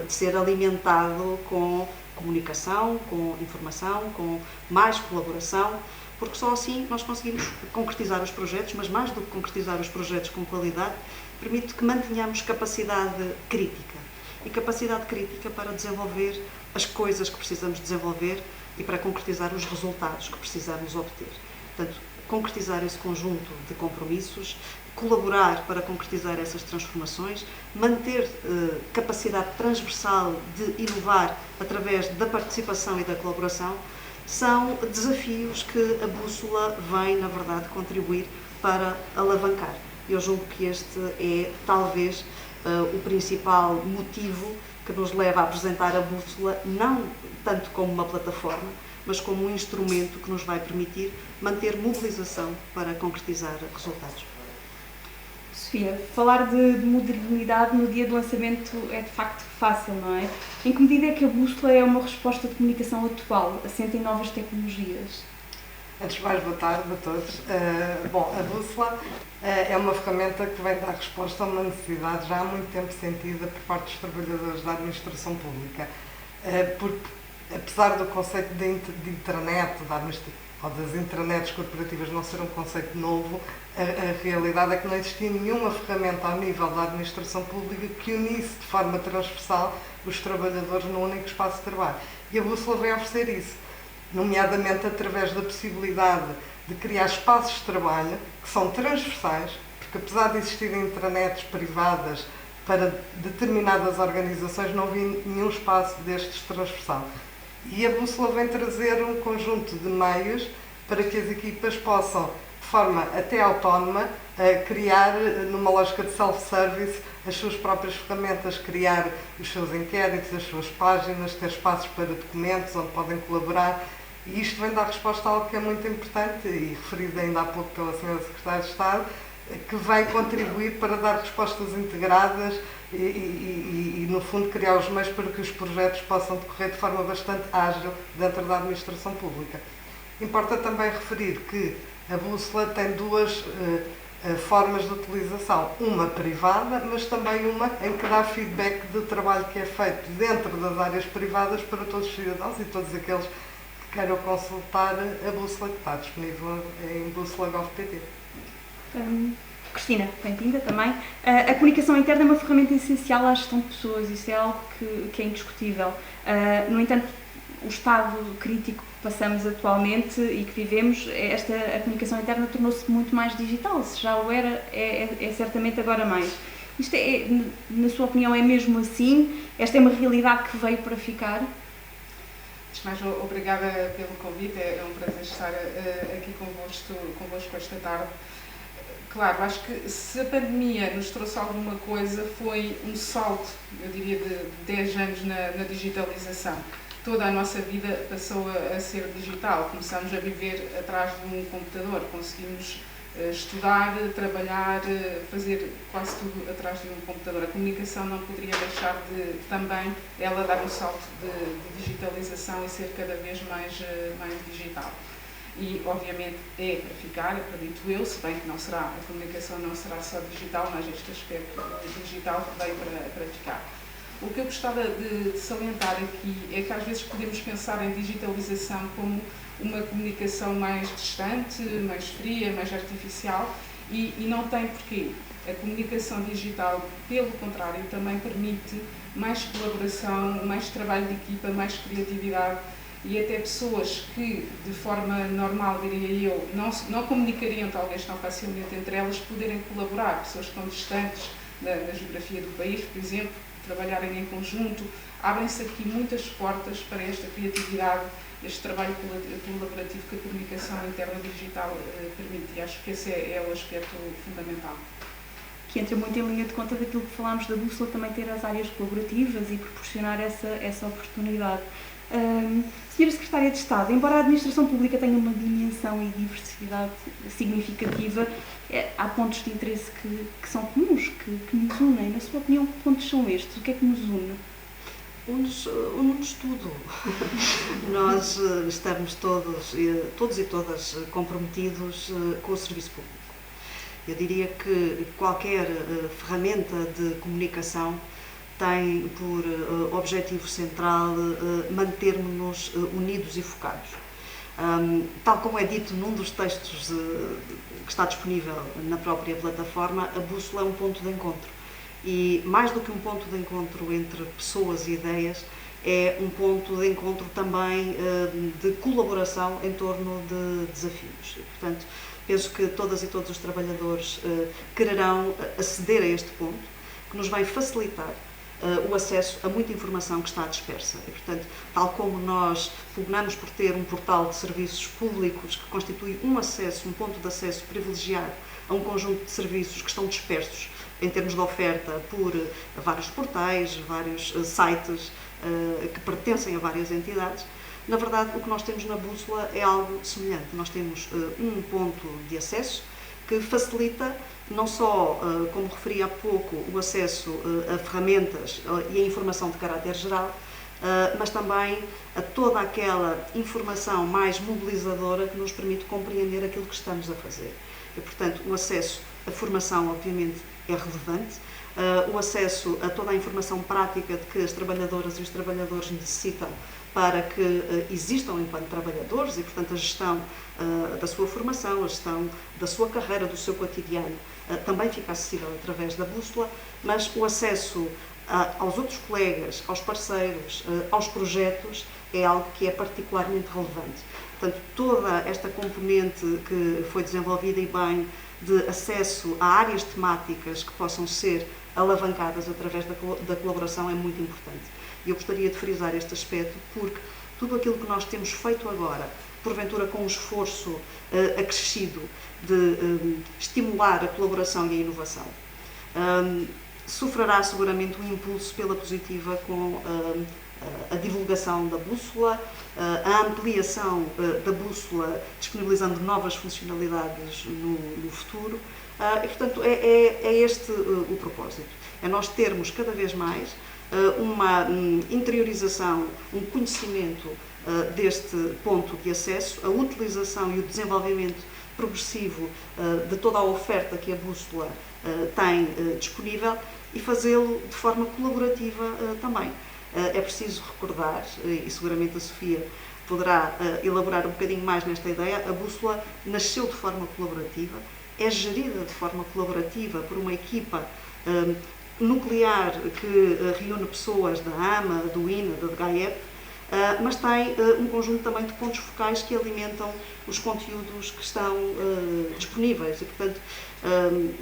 [SPEAKER 8] de ser alimentado com comunicação, com informação, com mais colaboração, porque só assim nós conseguimos concretizar os projetos, mas mais do que concretizar os projetos com qualidade, permite que mantenhamos capacidade crítica. E capacidade crítica para desenvolver as coisas que precisamos desenvolver e para concretizar os resultados que precisamos obter. Portanto, concretizar esse conjunto de compromissos, colaborar para concretizar essas transformações, manter capacidade transversal de inovar através da participação e da colaboração, são desafios que a bússola vem, na verdade, contribuir para alavancar. Eu julgo que este é, talvez, o principal motivo que nos leva a apresentar a bússola, não tanto como uma plataforma, mas como um instrumento que nos vai permitir manter mobilização para concretizar resultados.
[SPEAKER 7] Sofia, falar de modernidade no dia do lançamento é de facto fácil, não é? Em que medida é que a bússola é uma resposta de comunicação atual, assente em novas tecnologias?
[SPEAKER 9] Antes de mais, boa tarde a todos. A bússola é uma ferramenta que vem dar resposta a uma necessidade já há muito tempo sentida por parte dos trabalhadores da administração pública, porque apesar do conceito de intranet, ou das intranets corporativas não ser um conceito novo, a realidade é que não existia nenhuma ferramenta ao nível da administração pública que unisse de forma transversal os trabalhadores num único espaço de trabalho. E a Bússola vem oferecer isso, nomeadamente através da possibilidade de criar espaços de trabalho que são transversais, porque apesar de existirem intranets privadas para determinadas organizações, não havia nenhum espaço destes transversal. E a Bússola vem trazer um conjunto de meios para que as equipas possam, de forma até autónoma, criar, numa lógica de self-service, as suas próprias ferramentas, criar os seus inquéritos, as suas páginas, ter espaços para documentos onde podem colaborar. E isto vem dar resposta a algo que é muito importante, e referido ainda há pouco pela Sra. Secretária de Estado, que vai contribuir para dar respostas integradas e, no fundo, criar os meios para que os projetos possam decorrer de forma bastante ágil dentro da administração pública. Importa também referir que a Bússola tem duas formas de utilização, uma privada, mas também uma em que dá feedback do trabalho que é feito dentro das áreas privadas para todos os cidadãos e todos aqueles que queiram consultar a Bússola, que está disponível em bússola.gov.pt.
[SPEAKER 7] Cristina, bem-vinda também. A comunicação interna é uma ferramenta essencial à gestão de pessoas, isso é algo que é indiscutível. No entanto, o estado crítico que passamos atualmente e que vivemos, a comunicação interna tornou-se muito mais digital. Se já o era, é certamente agora mais. Isto na sua opinião, é mesmo assim? Esta é uma realidade que veio para ficar?
[SPEAKER 2] Antes de mais, obrigada pelo convite, é um prazer estar aqui convosco esta tarde. Claro, acho que se a pandemia nos trouxe alguma coisa, foi um salto, eu diria, de 10 anos na digitalização. Toda a nossa vida passou a ser digital, começamos a viver atrás de um computador, conseguimos estudar, trabalhar, fazer quase tudo atrás de um computador. A comunicação não poderia deixar de também ela dar um salto de digitalização e ser cada vez mais digital. E, obviamente, é para ficar, acredito eu, se bem que a comunicação não será só digital, mas este aspecto digital veio para ficar. O que eu gostava de salientar aqui é que às vezes podemos pensar em digitalização como uma comunicação mais distante, mais fria, mais artificial, e não tem porquê. A comunicação digital, pelo contrário, também permite mais colaboração, mais trabalho de equipa, mais criatividade, e até pessoas que, de forma normal, diria eu, não comunicariam talvez tão facilmente entre elas, poderem colaborar. Pessoas que estão distantes da geografia do país, por exemplo, trabalharem em conjunto, abrem-se aqui muitas portas para esta criatividade, este trabalho colaborativo que a comunicação interna digital permite. E acho que esse é o aspecto fundamental.
[SPEAKER 7] Que entra muito em linha de conta daquilo que falámos da Bússola, também ter as áreas colaborativas e proporcionar essa oportunidade. Senhora Secretária de Estado, embora a administração pública tenha uma dimensão e diversidade significativa, há pontos de interesse que são comuns, que nos unem. Na sua opinião, que pontos são estes? O que é que nos une?
[SPEAKER 8] Une-nos tudo. Nós estamos todos e todas comprometidos com o serviço público. Eu diria que qualquer ferramenta de comunicação tem por objetivo central mantermos-nos unidos e focados. Tal como é dito num dos textos que está disponível na própria plataforma, a Bússola é um ponto de encontro. E mais do que um ponto de encontro entre pessoas e ideias, é um ponto de encontro também de colaboração em torno de desafios. E, portanto, penso que todas e todos os trabalhadores quererão aceder a este ponto, que nos vai facilitar o acesso a muita informação que está dispersa. E, portanto, tal como nós pugnamos por ter um portal de serviços públicos que constitui um ponto de acesso privilegiado a um conjunto de serviços que estão dispersos em termos de oferta por vários portais, vários sites que pertencem a várias entidades, na verdade o que nós temos na Bússola é algo semelhante. Nós temos um ponto de acesso que facilita não só, como referi há pouco, o acesso a ferramentas e a informação de caráter geral, mas também a toda aquela informação mais mobilizadora que nos permite compreender aquilo que estamos a fazer. E, portanto, o acesso à formação, obviamente, é relevante, o acesso a toda a informação prática de que as trabalhadoras e os trabalhadores necessitam para que existam enquanto trabalhadores e, portanto, a gestão da sua formação, a gestão da sua carreira, do seu cotidiano, também fica acessível através da bússola, mas o acesso aos outros colegas, aos parceiros, aos projetos, é algo que é particularmente relevante. Portanto, toda esta componente que foi desenvolvida e bem de acesso a áreas temáticas que possam ser alavancadas através da colaboração é muito importante. E eu gostaria de frisar este aspecto porque tudo aquilo que nós temos feito agora, porventura com um esforço acrescido de estimular a colaboração e a inovação, sofrerá seguramente um impulso pela positiva com a divulgação da bússola, a ampliação da bússola, disponibilizando novas funcionalidades no futuro. E, portanto, é este o propósito. É nós termos cada vez mais uma interiorização, um conhecimento deste ponto de acesso, a utilização e o desenvolvimento progressivo de toda a oferta que a bússola tem disponível e fazê-lo de forma colaborativa também. É preciso recordar, e seguramente a Sofia poderá elaborar um bocadinho mais nesta ideia, a bússola nasceu de forma colaborativa, é gerida de forma colaborativa por uma equipa nuclear que reúne pessoas da AMA, do INA, da GAEP, mas tem um conjunto também de pontos focais que alimentam os conteúdos que estão disponíveis e, portanto,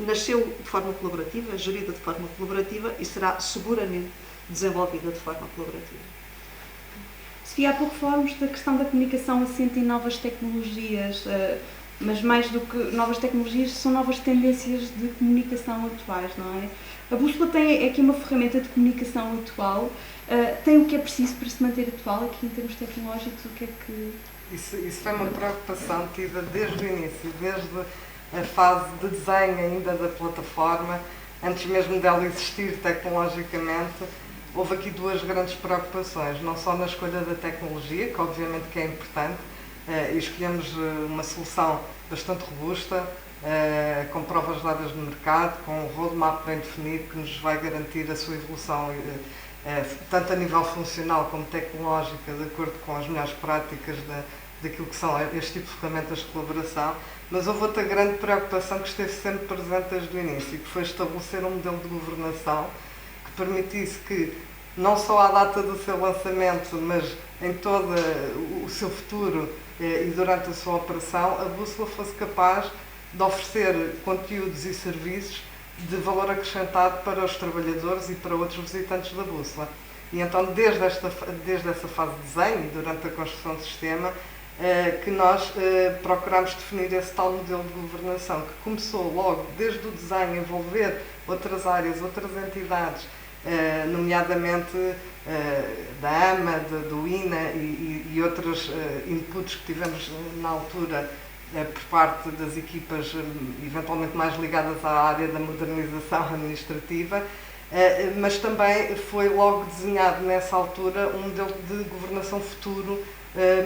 [SPEAKER 8] nasceu de forma colaborativa, gerida de forma colaborativa e será seguramente desenvolvida de forma colaborativa.
[SPEAKER 7] Sofia, há pouco falámos da questão da comunicação assente em novas tecnologias, mas mais do que novas tecnologias, são novas tendências de comunicação atuais, não é? A bússola tem aqui uma ferramenta de comunicação atual, tem o que é preciso para se manter atual aqui em termos tecnológicos, o que é que...
[SPEAKER 9] Isso foi uma preocupação tida desde o início, desde a fase de desenho ainda da plataforma, antes mesmo dela existir tecnologicamente. Houve aqui duas grandes preocupações, não só na escolha da tecnologia, que obviamente que é importante, e escolhemos uma solução bastante robusta, com provas dadas no mercado, com um roadmap bem definido que nos vai garantir a sua evolução, tanto a nível funcional como tecnológica, de acordo com as melhores práticas daquilo que são este tipo de ferramentas de colaboração. Mas houve outra grande preocupação que esteve sempre presente desde o início, que foi estabelecer um modelo de governação que permitisse que, não só à data do seu lançamento, mas em todo o seu futuro e durante a sua operação, a bússola fosse capaz de oferecer conteúdos e serviços de valor acrescentado para os trabalhadores e para outros visitantes da bússola. E então, desde essa fase de desenho e durante a construção do sistema, que nós procuramos definir esse tal modelo de governação, que começou logo desde o desenho, envolver outras áreas, outras entidades, nomeadamente da AMA, do INA e outros inputs que tivemos na altura por parte das equipas eventualmente mais ligadas à área da modernização administrativa, mas também foi logo desenhado nessa altura um modelo de governação futuro,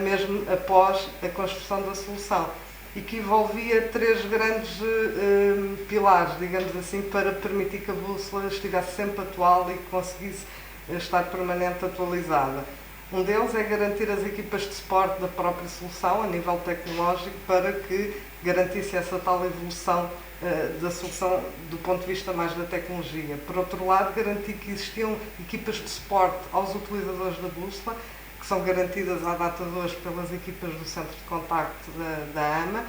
[SPEAKER 9] mesmo após a construção da solução, e que envolvia três grandes pilares, digamos assim, para permitir que a bússola estivesse sempre atual e que conseguisse estar permanente atualizada. Um deles é garantir as equipas de suporte da própria solução a nível tecnológico para que garantisse essa tal evolução da solução do ponto de vista mais da tecnologia. Por outro lado, garantir que existiam equipas de suporte aos utilizadores da bússola, que são garantidas à data de hoje pelas equipas do Centro de Contacto da AMA,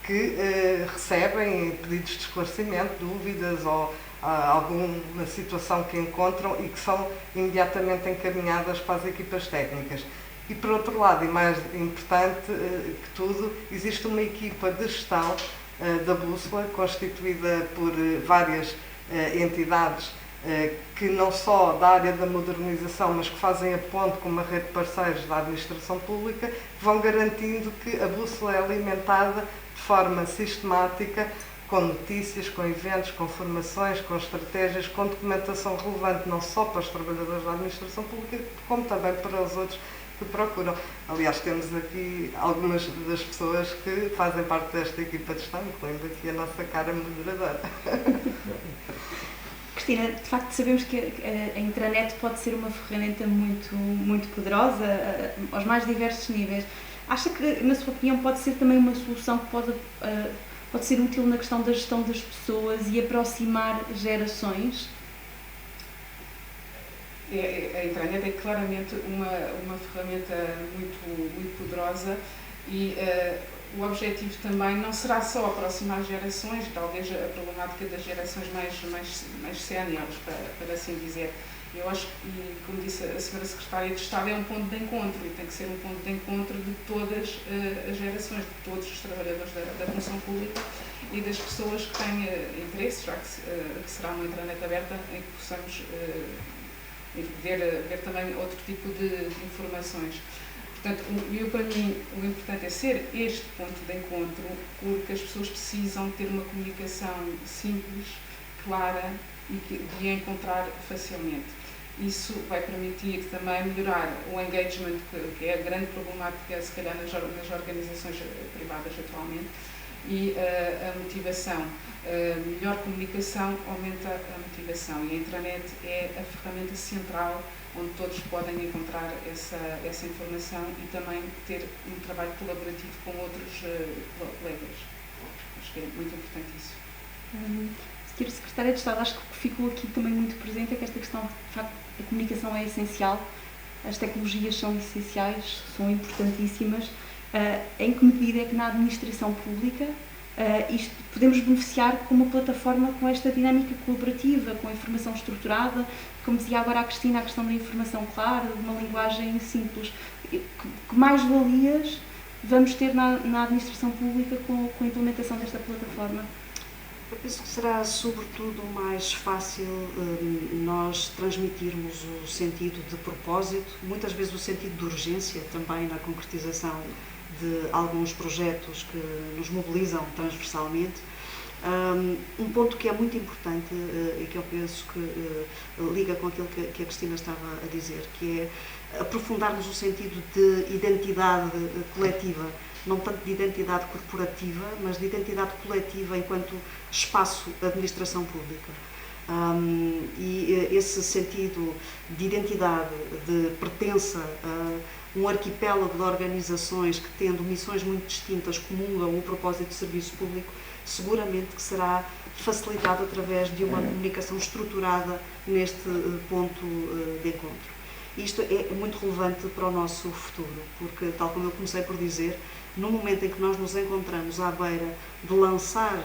[SPEAKER 9] que recebem pedidos de esclarecimento, dúvidas ou alguma situação que encontram e que são imediatamente encaminhadas para as equipas técnicas. E por outro lado, e mais importante que tudo, existe uma equipa de gestão da bússola, constituída por várias entidades que não só da área da modernização, mas que fazem a ponte com uma rede de parceiros da administração pública, que vão garantindo que a bússola é alimentada de forma sistemática, com notícias, com eventos, com formações, com estratégias, com documentação relevante, não só para os trabalhadores da administração pública, como também para os outros que procuram. Aliás, temos aqui algumas das pessoas que fazem parte desta equipa de gestão, incluindo aqui a nossa cara moderadora.
[SPEAKER 7] Cristina, de facto sabemos que a intranet pode ser uma ferramenta muito poderosa aos mais diversos níveis. Acha que, na sua opinião, pode ser também uma solução que pode ser útil na questão da gestão das pessoas e aproximar gerações?
[SPEAKER 10] A intranet é claramente uma ferramenta muito poderosa e o objetivo também não será só aproximar gerações, talvez a problemática das gerações mais séniores, para assim dizer. Eu acho que, como disse a Sra. Secretária de Estado, é um ponto de encontro e tem que ser um ponto de encontro de todas as gerações, de todos os trabalhadores da função pública e das pessoas que têm interesse, já que será uma intranet aberta, em que possamos ver também outro tipo de informações. Portanto, para mim, o importante é ser este ponto de encontro, porque as pessoas precisam ter uma comunicação simples, clara e de encontrar facilmente. Isso vai permitir também melhorar o engagement, que é a grande problemática, se calhar, nas organizações privadas atualmente, e a motivação. Melhor comunicação aumenta a motivação e a intranet é a ferramenta central onde todos podem encontrar essa informação e também ter um trabalho colaborativo com outros colegas. Acho que é muito importante isso.
[SPEAKER 7] Sra. Secretária de Estado, acho que ficou aqui também muito presente é que esta questão, de facto, a comunicação é essencial, as tecnologias são essenciais, são importantíssimas. Em que medida é que na administração pública podemos beneficiar com uma plataforma com esta dinâmica colaborativa, com a informação estruturada, como dizia agora a Cristina, a questão da informação clara, de uma linguagem simples. Que mais valias vamos ter na administração pública com a implementação desta plataforma?
[SPEAKER 8] Eu penso que será sobretudo mais fácil nós transmitirmos o sentido de propósito, muitas vezes o sentido de urgência também na concretização de alguns projetos que nos mobilizam transversalmente. Um ponto que é muito importante e que eu penso que liga com aquilo que a Cristina estava a dizer, que é aprofundarmos o sentido de identidade coletiva, não tanto de identidade corporativa, mas de identidade coletiva enquanto espaço de administração pública. E esse sentido de identidade, de pertença a um arquipélago de organizações que, tendo missões muito distintas, comungam o propósito de serviço público, seguramente que será facilitado através de uma comunicação estruturada neste ponto de encontro. Isto é muito relevante para o nosso futuro, porque, tal como eu comecei por dizer, no momento em que nós nos encontramos à beira de lançar,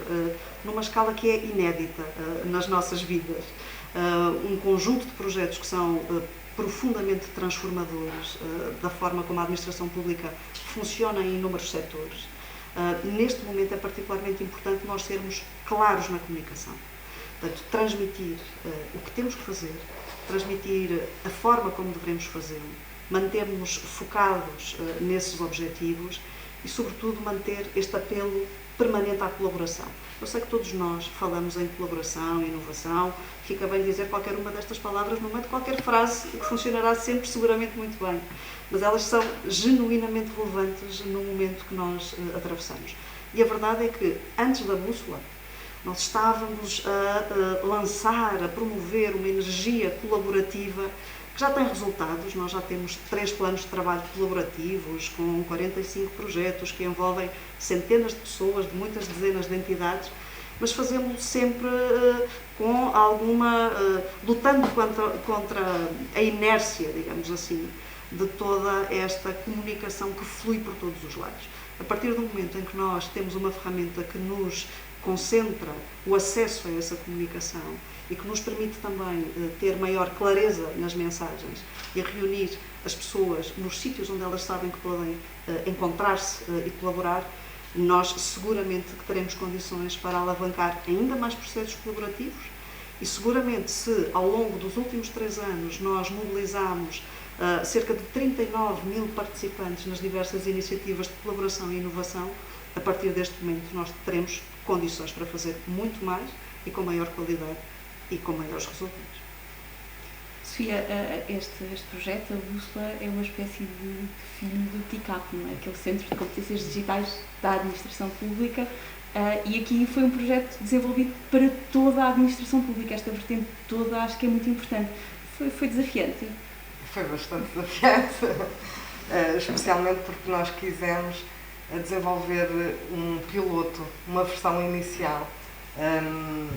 [SPEAKER 8] numa escala que é inédita nas nossas vidas, um conjunto de projetos que são profundamente transformadores da forma como a administração pública funciona em inúmeros setores, neste momento é particularmente importante nós sermos claros na comunicação. Portanto, transmitir o que temos que fazer, transmitir a forma como devemos fazê-lo, mantermos focados nesses objetivos e, sobretudo, manter este apelo permanente à colaboração. Eu sei que todos nós falamos em colaboração, inovação, fica bem dizer qualquer uma destas palavras no meio de qualquer frase que funcionará sempre seguramente muito bem, mas elas são genuinamente relevantes no momento que nós atravessamos. E a verdade é que, antes da bússola, nós estávamos a lançar, a promover uma energia colaborativa que já tem resultados. Nós já temos 3 planos de trabalho colaborativos com 45 projetos que envolvem centenas de pessoas, de muitas dezenas de entidades, mas fazemos sempre com alguma, lutando contra a inércia, digamos assim, de toda esta comunicação que flui por todos os lados. A partir do momento em que nós temos uma ferramenta que nos concentra o acesso a essa comunicação e que nos permite também ter maior clareza nas mensagens e reunir as pessoas nos sítios onde elas sabem que podem encontrar-se e colaborar, nós seguramente que teremos condições para alavancar ainda mais processos colaborativos e seguramente se ao longo dos últimos 3 anos nós mobilizamos cerca de 39 mil participantes nas diversas iniciativas de colaboração e inovação, a partir deste momento nós teremos condições para fazer muito mais e com maior qualidade e com maiores resultados.
[SPEAKER 7] Sofia, este projeto, a Bússola, é uma espécie de filho do TICAP, não é? Aquele Centro de Competências Digitais da Administração Pública, E aqui foi um projeto desenvolvido para toda a administração pública. Esta vertente toda acho que é muito importante. Foi desafiante?
[SPEAKER 9] Foi bastante desafiante, especialmente porque nós quisemos desenvolver um piloto, uma versão inicial,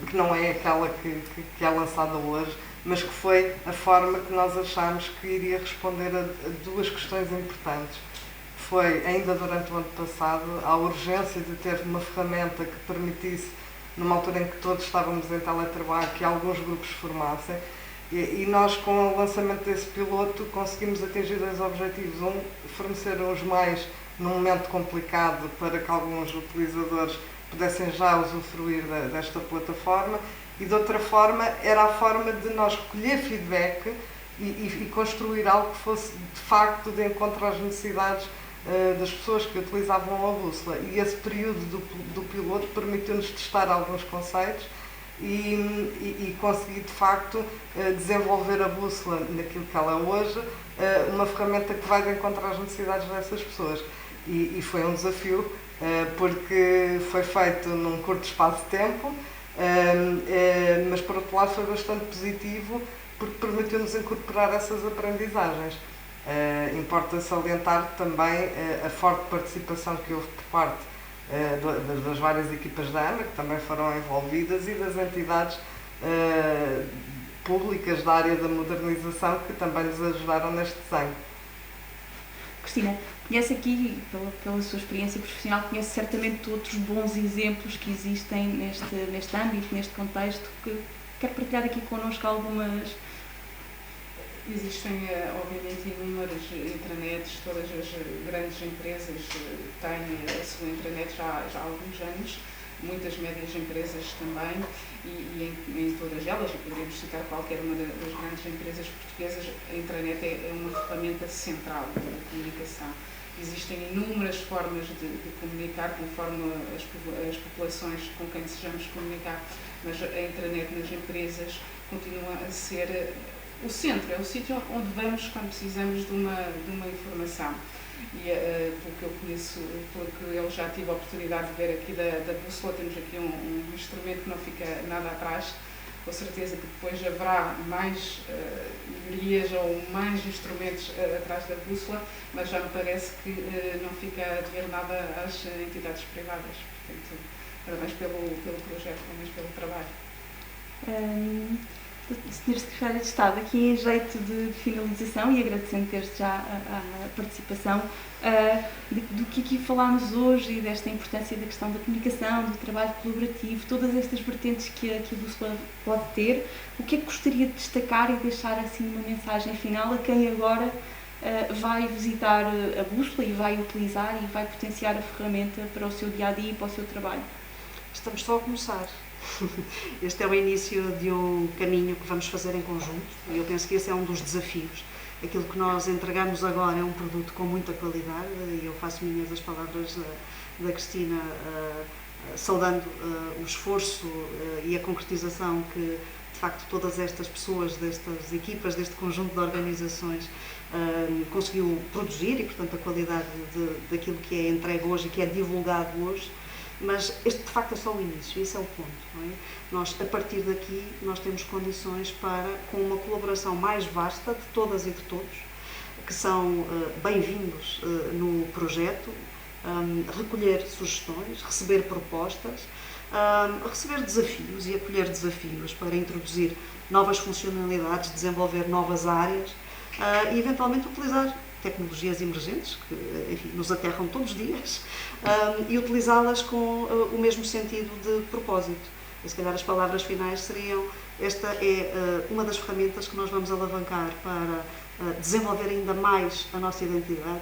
[SPEAKER 9] que não é aquela que é lançada hoje, mas que foi a forma que nós achámos que iria responder a duas questões importantes. Foi, ainda durante o ano passado, a urgência de ter uma ferramenta que permitisse, numa altura em que todos estávamos em teletrabalho, que alguns grupos se formassem, e nós, com o lançamento desse piloto, conseguimos atingir dois objetivos. Um, fornecer os meios num momento complicado para que alguns utilizadores pudessem já usufruir desta plataforma, e de outra forma era a forma de nós recolher feedback e construir algo que fosse de facto de encontro às necessidades das pessoas que utilizavam a bússola. E esse período do piloto permitiu-nos testar alguns conceitos e conseguir de facto desenvolver a bússola naquilo que ela é hoje, uma ferramenta que vai de encontro às necessidades dessas pessoas. E foi um desafio, porque foi feito num curto espaço de tempo, mas por outro lado foi bastante positivo, porque permitiu-nos incorporar essas aprendizagens. Importa salientar também a forte participação que houve por parte das várias equipas da AMA, que também foram envolvidas, e das entidades públicas da área da modernização, que também nos ajudaram neste desenho.
[SPEAKER 7] Cristina, conhece aqui, pela sua experiência profissional, conhece certamente outros bons exemplos que existem neste âmbito, neste contexto, que quer partilhar aqui connosco algumas?
[SPEAKER 10] Existem, obviamente, inúmeras intranets, todas as grandes empresas têm a sua intranet já há alguns anos, muitas médias empresas também, e em todas elas, e poderíamos citar qualquer uma das grandes empresas portuguesas, a intranet é uma ferramenta central da comunicação. Existem inúmeras formas de comunicar conforme as populações com quem desejamos comunicar, mas a intranet nas empresas continua a ser o centro, é o sítio onde vamos quando precisamos de uma informação. E pelo que eu conheço, pelo que eu já tive a oportunidade de ver aqui da bússola, temos aqui um instrumento que não fica nada atrás. Com certeza que depois haverá mais melhorias ou mais instrumentos atrás da bússola, mas já me parece que não fica a dever nada às entidades privadas. Portanto, parabéns pelo projeto, parabéns pelo trabalho.
[SPEAKER 7] Sr. Secretário de Estado, aqui em jeito de finalização, e agradecendo desde já a participação, do que aqui falámos hoje e desta importância da questão da comunicação, do trabalho colaborativo, todas estas vertentes que a bússola pode ter, o que é que gostaria de destacar e deixar assim uma mensagem final a quem agora vai visitar a bússola e vai utilizar e vai potenciar a ferramenta para o seu dia-a-dia e para o seu trabalho?
[SPEAKER 8] Estamos só a começar. Este é o início de um caminho que vamos fazer em conjunto, e eu penso que esse é um dos desafios. Aquilo que nós entregamos agora é um produto com muita qualidade, e eu faço minhas as palavras da Cristina, saudando o esforço e a concretização que, de facto, todas estas pessoas, destas equipas, deste conjunto de organizações, conseguiu produzir, e, portanto, a qualidade daquilo que é entregue hoje e que é divulgado hoje. Mas este, de facto, é só o início, esse é o ponto, não é? Nós, a partir daqui, nós temos condições para, com uma colaboração mais vasta de todas e de todos, que são bem-vindos no projeto, recolher sugestões, receber propostas, receber desafios e acolher desafios para introduzir novas funcionalidades, desenvolver novas áreas e, eventualmente, utilizar tecnologias emergentes, que, enfim, nos aterram todos os dias, e utilizá-las com o mesmo sentido de propósito. E, se calhar, as palavras finais seriam: esta é uma das ferramentas que nós vamos alavancar para desenvolver ainda mais a nossa identidade,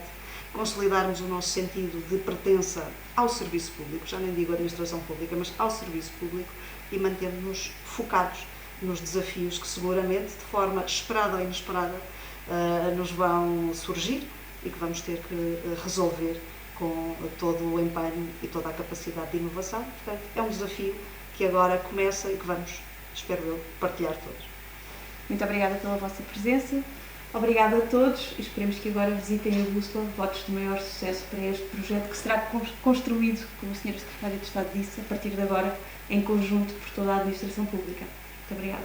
[SPEAKER 8] consolidarmos o nosso sentido de pertença ao serviço público, já nem digo administração pública, mas ao serviço público, e mantermos-nos focados nos desafios que, seguramente, de forma esperada ou inesperada, nos vão surgir e que vamos ter que resolver com todo o empenho e toda a capacidade de inovação. Portanto, é um desafio que agora começa e que vamos, espero eu, partilhar todos.
[SPEAKER 7] Muito obrigada pela vossa presença. Obrigada a todos e esperemos que agora visitem a Bússola. Votos de maior sucesso para este projeto que será construído, como a Sra. Secretária de Estado disse, a partir de agora, em conjunto por toda a Administração Pública. Muito obrigada.